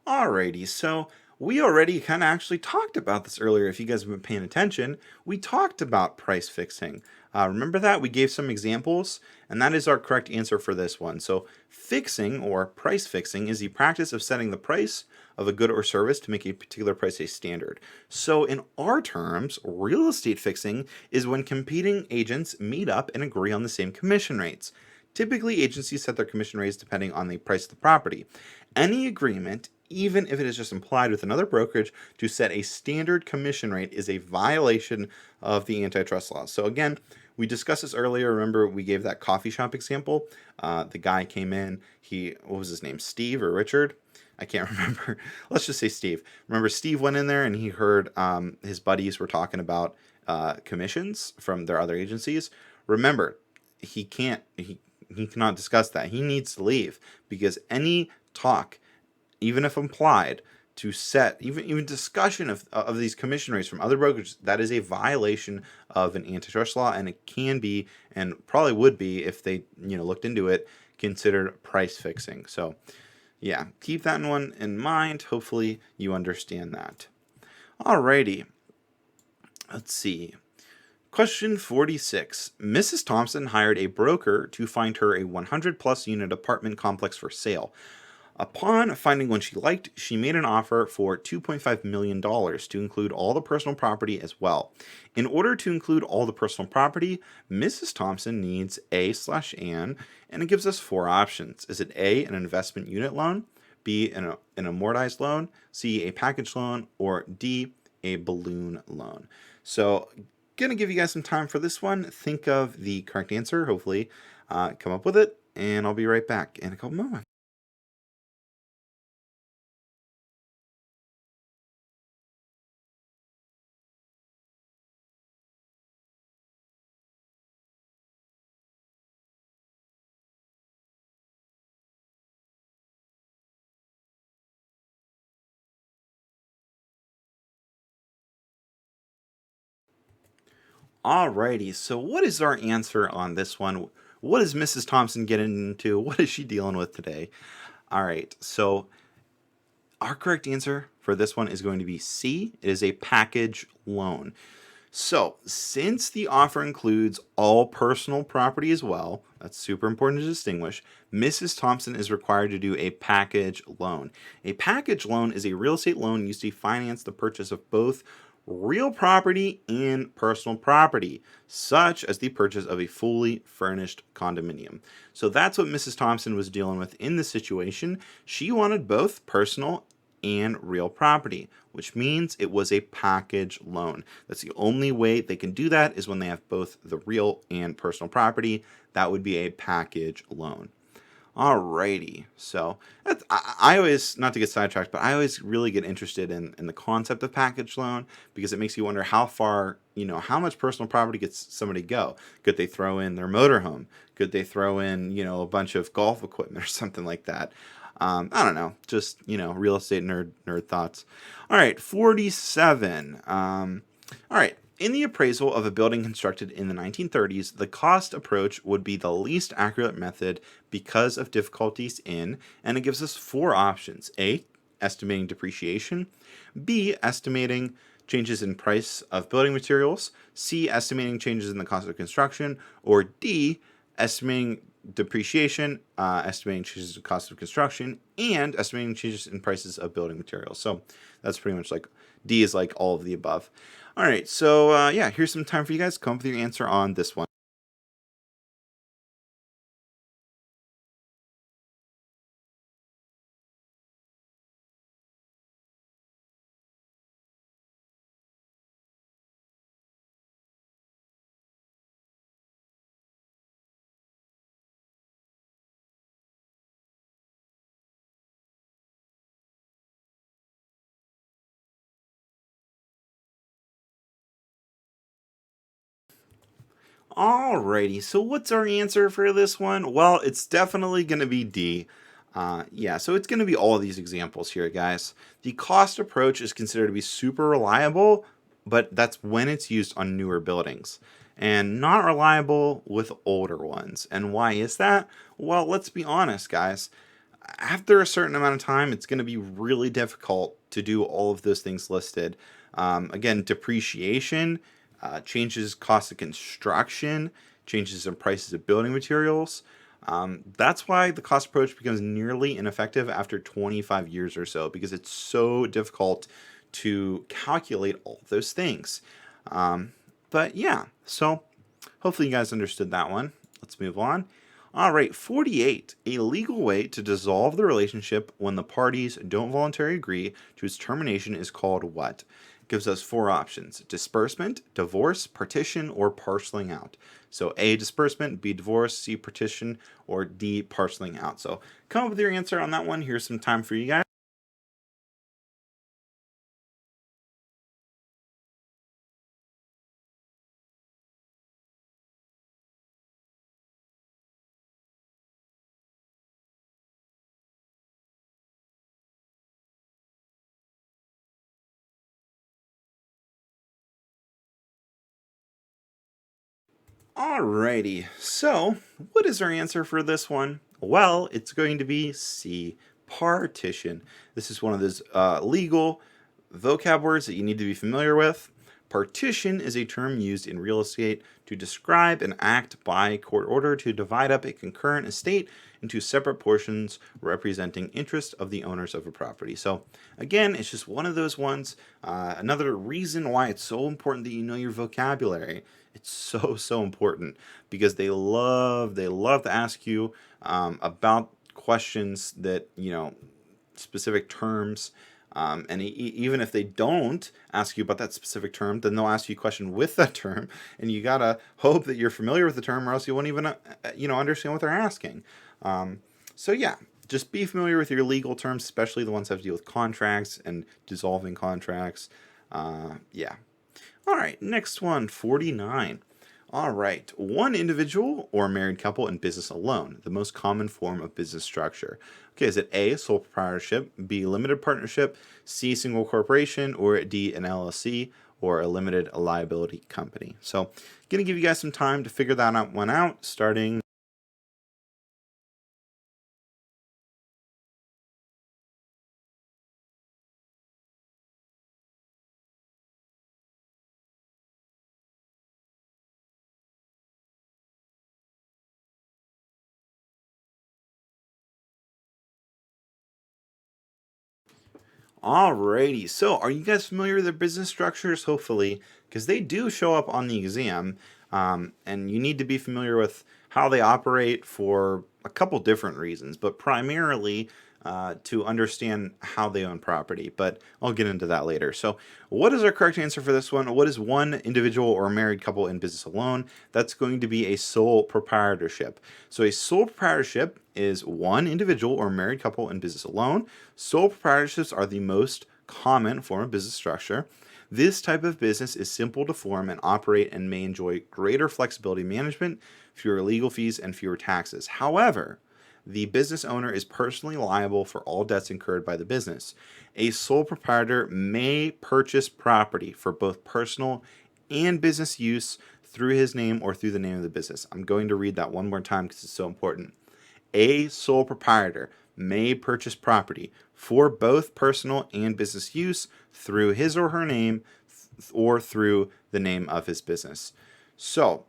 Alrighty, so we already kind of actually talked about this earlier. If you guys have been paying attention, we talked about price fixing. Remember that? We gave some examples, and that is our correct answer for this one. So, fixing or price fixing is the practice of setting the price of a good or service to make a particular price a standard. So, in our terms, real estate fixing is when competing agents meet up and agree on the same commission rates. Typically, agencies set their commission rates depending on the price of the property. Any agreement, even if it is just implied with another brokerage, to set a standard commission rate is a violation of the antitrust laws. So again, we discussed this earlier. Remember, we gave that coffee shop example. The guy came in. What was his name? Steve or Richard? I can't remember. Let's just say Steve. Remember, Steve went in there and he heard his buddies were talking about commissions from their other agencies. Remember, he can't. He cannot discuss that. He needs to leave because any talk, even if implied, to set even discussion of these commission rates from other brokers, that is a violation of an antitrust law, and it can be and probably would be if they looked into it, considered price fixing. So yeah, keep that one in mind. Hopefully you understand that. Alrighty, let's see. Question 46. Mrs. Thompson hired a broker to find her a 100 plus unit apartment complex for sale. Upon finding one she liked, she made an offer for $2.5 million to include all the personal property as well. In order to include all the personal property, Mrs. Thompson needs A/N, and it gives us four options. Is it A, an investment unit loan, B, an amortized loan, C, a package loan, or D, a balloon loan? So going to give you guys some time for this one. Think of the correct answer, hopefully come up with it, and I'll be right back in a couple moments. Alrighty, so what is our answer on this one? What is Mrs. Thompson getting into? What is she dealing with today? All right, so our correct answer for this one is going to be C. It is a package loan. So, since the offer includes all personal property as well, that's super important to distinguish, Mrs. Thompson is required to do a package loan. A package loan is a real estate loan used to finance the purchase of both real property and personal property, such as the purchase of a fully furnished condominium. So that's what Mrs. Thompson was dealing with in this situation. She wanted both personal and real property, which means it was a package loan. That's the only way they can do that is when they have both the real and personal property. That would be a package loan. Alrighty, so I always, not to get sidetracked, but I always really get interested in the concept of package loan because it makes you wonder how far, how much personal property gets somebody go. Could they throw in their motorhome? Could they throw in, a bunch of golf equipment or something like that? I don't know, just, real estate nerd thoughts. All right, 47. All right, In the appraisal of a building constructed in the 1930s, the cost approach would be the least accurate method because of difficulties in, and it gives us four options. A, estimating depreciation. B, estimating changes in price of building materials. C, estimating changes in the cost of construction. Or D, estimating depreciation, estimating changes in cost of construction, and estimating changes in prices of building materials. So that's pretty much like D is like all of the above. All right, so yeah, here's some time for you guys to come up with your answer on this one. Alrighty, so what's our answer for this one? Well, it's definitely going to be D. Yeah, so it's going to be all of these examples here, guys. The cost approach is considered to be super reliable, but that's when it's used on newer buildings, and not reliable with older ones. And why is that? Well, let's be honest, guys. After a certain amount of time, it's going to be really difficult to do all of those things listed. Again, depreciation, changes cost of construction, changes in prices of building materials. That's why the cost approach becomes nearly ineffective after 25 years or so, because it's so difficult to calculate all those things. But yeah, so hopefully you guys understood that one. Let's move on. All right, 48. A legal way to dissolve the relationship when the parties don't voluntarily agree to its termination is called what? It gives us four options: disbursement, divorce, partition, or parceling out. So A, disbursement, B, divorce, C, partition, or D, parceling out. So come up with your answer on that one. Here's some time for you guys. Alrighty, so what is our answer for this one? Well, it's going to be C, partition. This is one of those legal vocab words that you need to be familiar with. Partition is a term used in real estate to describe an act by court order to divide up a concurrent estate into separate portions representing interest of the owners of a property. So again, it's just one of those ones. Another reason why it's so important that you know your vocabulary. It's so important because they love to ask you about questions that, specific terms. And even if they don't ask you about that specific term, then they'll ask you a question with that term, and you gotta hope that you're familiar with the term, or else you won't even understand what they're asking. So yeah, just be familiar with your legal terms, especially the ones that have to deal with contracts and dissolving contracts. Yeah. All right, next one, 49. All right, one individual or married couple in business alone, the most common form of business structure. Okay, is it A, sole proprietorship, B, limited partnership, C, single corporation, or D, an LLC, or a limited liability company? So, gonna give you guys some time to figure that one out, starting. Alrighty, so are you guys familiar with their business structures? Hopefully, because they do show up on the exam, and you need to be familiar with how they operate for a couple different reasons, but primarily to understand how they own property. But I'll get into that later. So, what is our correct answer for this one? What is one individual or married couple in business alone? That's going to be a sole proprietorship. So, a sole proprietorship is one individual or married couple in business alone. Sole proprietorships are the most common form of business structure. This type of business is simple to form and operate and may enjoy greater flexibility management, fewer legal fees, and fewer taxes. However, the business owner is personally liable for all debts incurred by the business. A sole proprietor may purchase property for both personal and business use through his name or through the name of the business. I'm going to read that one more time because it's so important. A sole proprietor may purchase property for both personal and business use through his or her name or through the name of his business. So,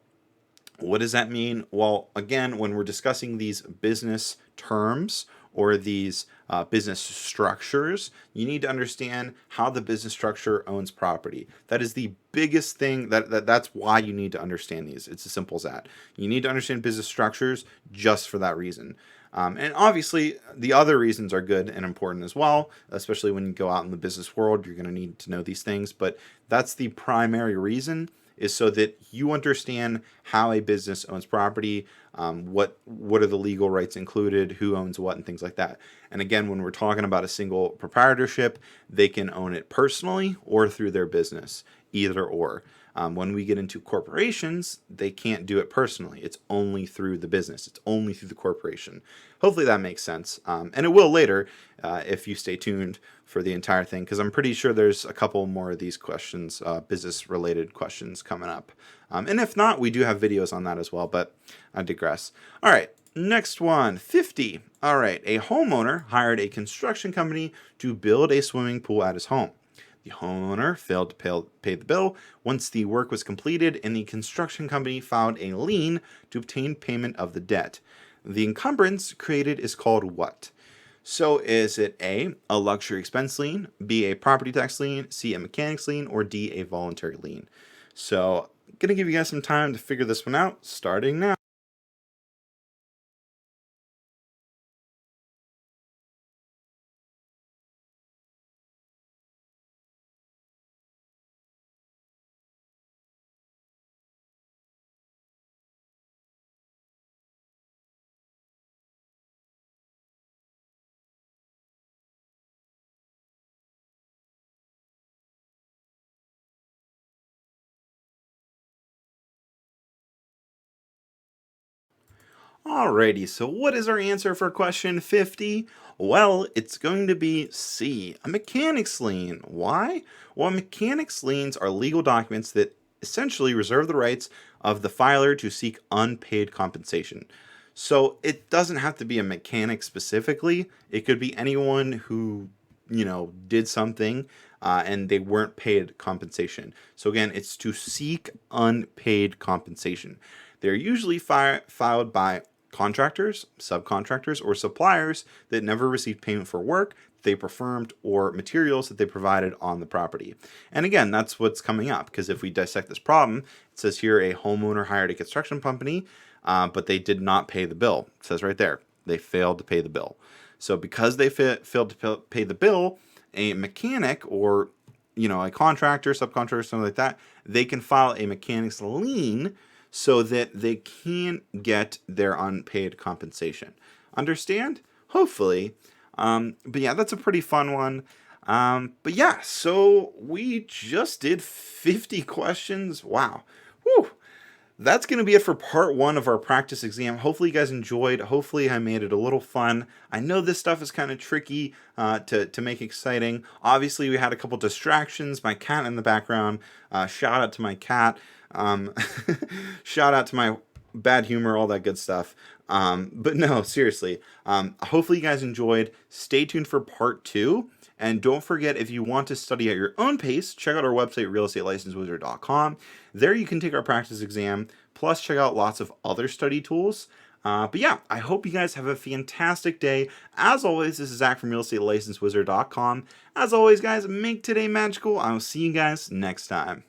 what does that mean? Well, again, when we're discussing these business terms or these business structures, you need to understand how the business structure owns property. That is the biggest thing. That's why you need to understand these. It's as simple as that. You need to understand business structures just for that reason. And obviously, the other reasons are good and important as well, especially when you go out in the business world. You're going to need to know these things, but that's the primary reason, is so that you understand how a business owns property, what are the legal rights included, who owns what, and things like that. And again, when we're talking about a single proprietorship, they can own it personally or through their business, either or. When we get into corporations, they can't do it personally. It's only through the business. It's only through the corporation. Hopefully that makes sense. And it will later if you stay tuned for the entire thing, because I'm pretty sure there's a couple more of these questions, business-related questions coming up. And if not, we do have videos on that as well, but I digress. All right, next one, 50. All right, a homeowner hired a construction company to build a swimming pool at his home. The homeowner failed to pay the bill once the work was completed, and the construction company filed a lien to obtain payment of the debt. The encumbrance created is called what? So is it A, a luxury expense lien, B, a property tax lien, C, a mechanics lien, or D, a voluntary lien? So I'm going to give you guys some time to figure this one out, starting now. Alrighty, so what is our answer for question 50? Well, it's going to be C, a mechanics lien. Why? Well, mechanics liens are legal documents that essentially reserve the rights of the filer to seek unpaid compensation. So it doesn't have to be a mechanic specifically. It could be anyone who, did something and they weren't paid compensation. So again, it's to seek unpaid compensation. They're usually filed by contractors, subcontractors, or suppliers that never received payment for work they performed or materials that they provided on the property. And again, that's what's coming up, because if we dissect this problem, it says here a homeowner hired a construction company, but they did not pay the bill. It says right there, they failed to pay the bill. So because they failed to pay the bill, a mechanic or a contractor, subcontractor, something like that, they can file a mechanics lien so that they can get their unpaid compensation. Understand? Hopefully. But yeah, that's a pretty fun one. But yeah, so we just did 50 questions. Wow. Whew. That's going to be it for part 1 of our practice exam. Hopefully you guys enjoyed. Hopefully I made it a little fun. I know this stuff is kind of tricky to make exciting. Obviously we had a couple distractions. My cat in the background. Shout out to my cat. Shout out to my bad humor, all that good stuff. But no, seriously. Hopefully you guys enjoyed. Stay tuned for part 2. And don't forget, if you want to study at your own pace, check out our website, realestatelicensewizard.com. There you can take our practice exam, plus check out lots of other study tools. But yeah, I hope you guys have a fantastic day. As always, this is Zach from realestatelicensewizard.com. As always, guys, make today magical. I will see you guys next time.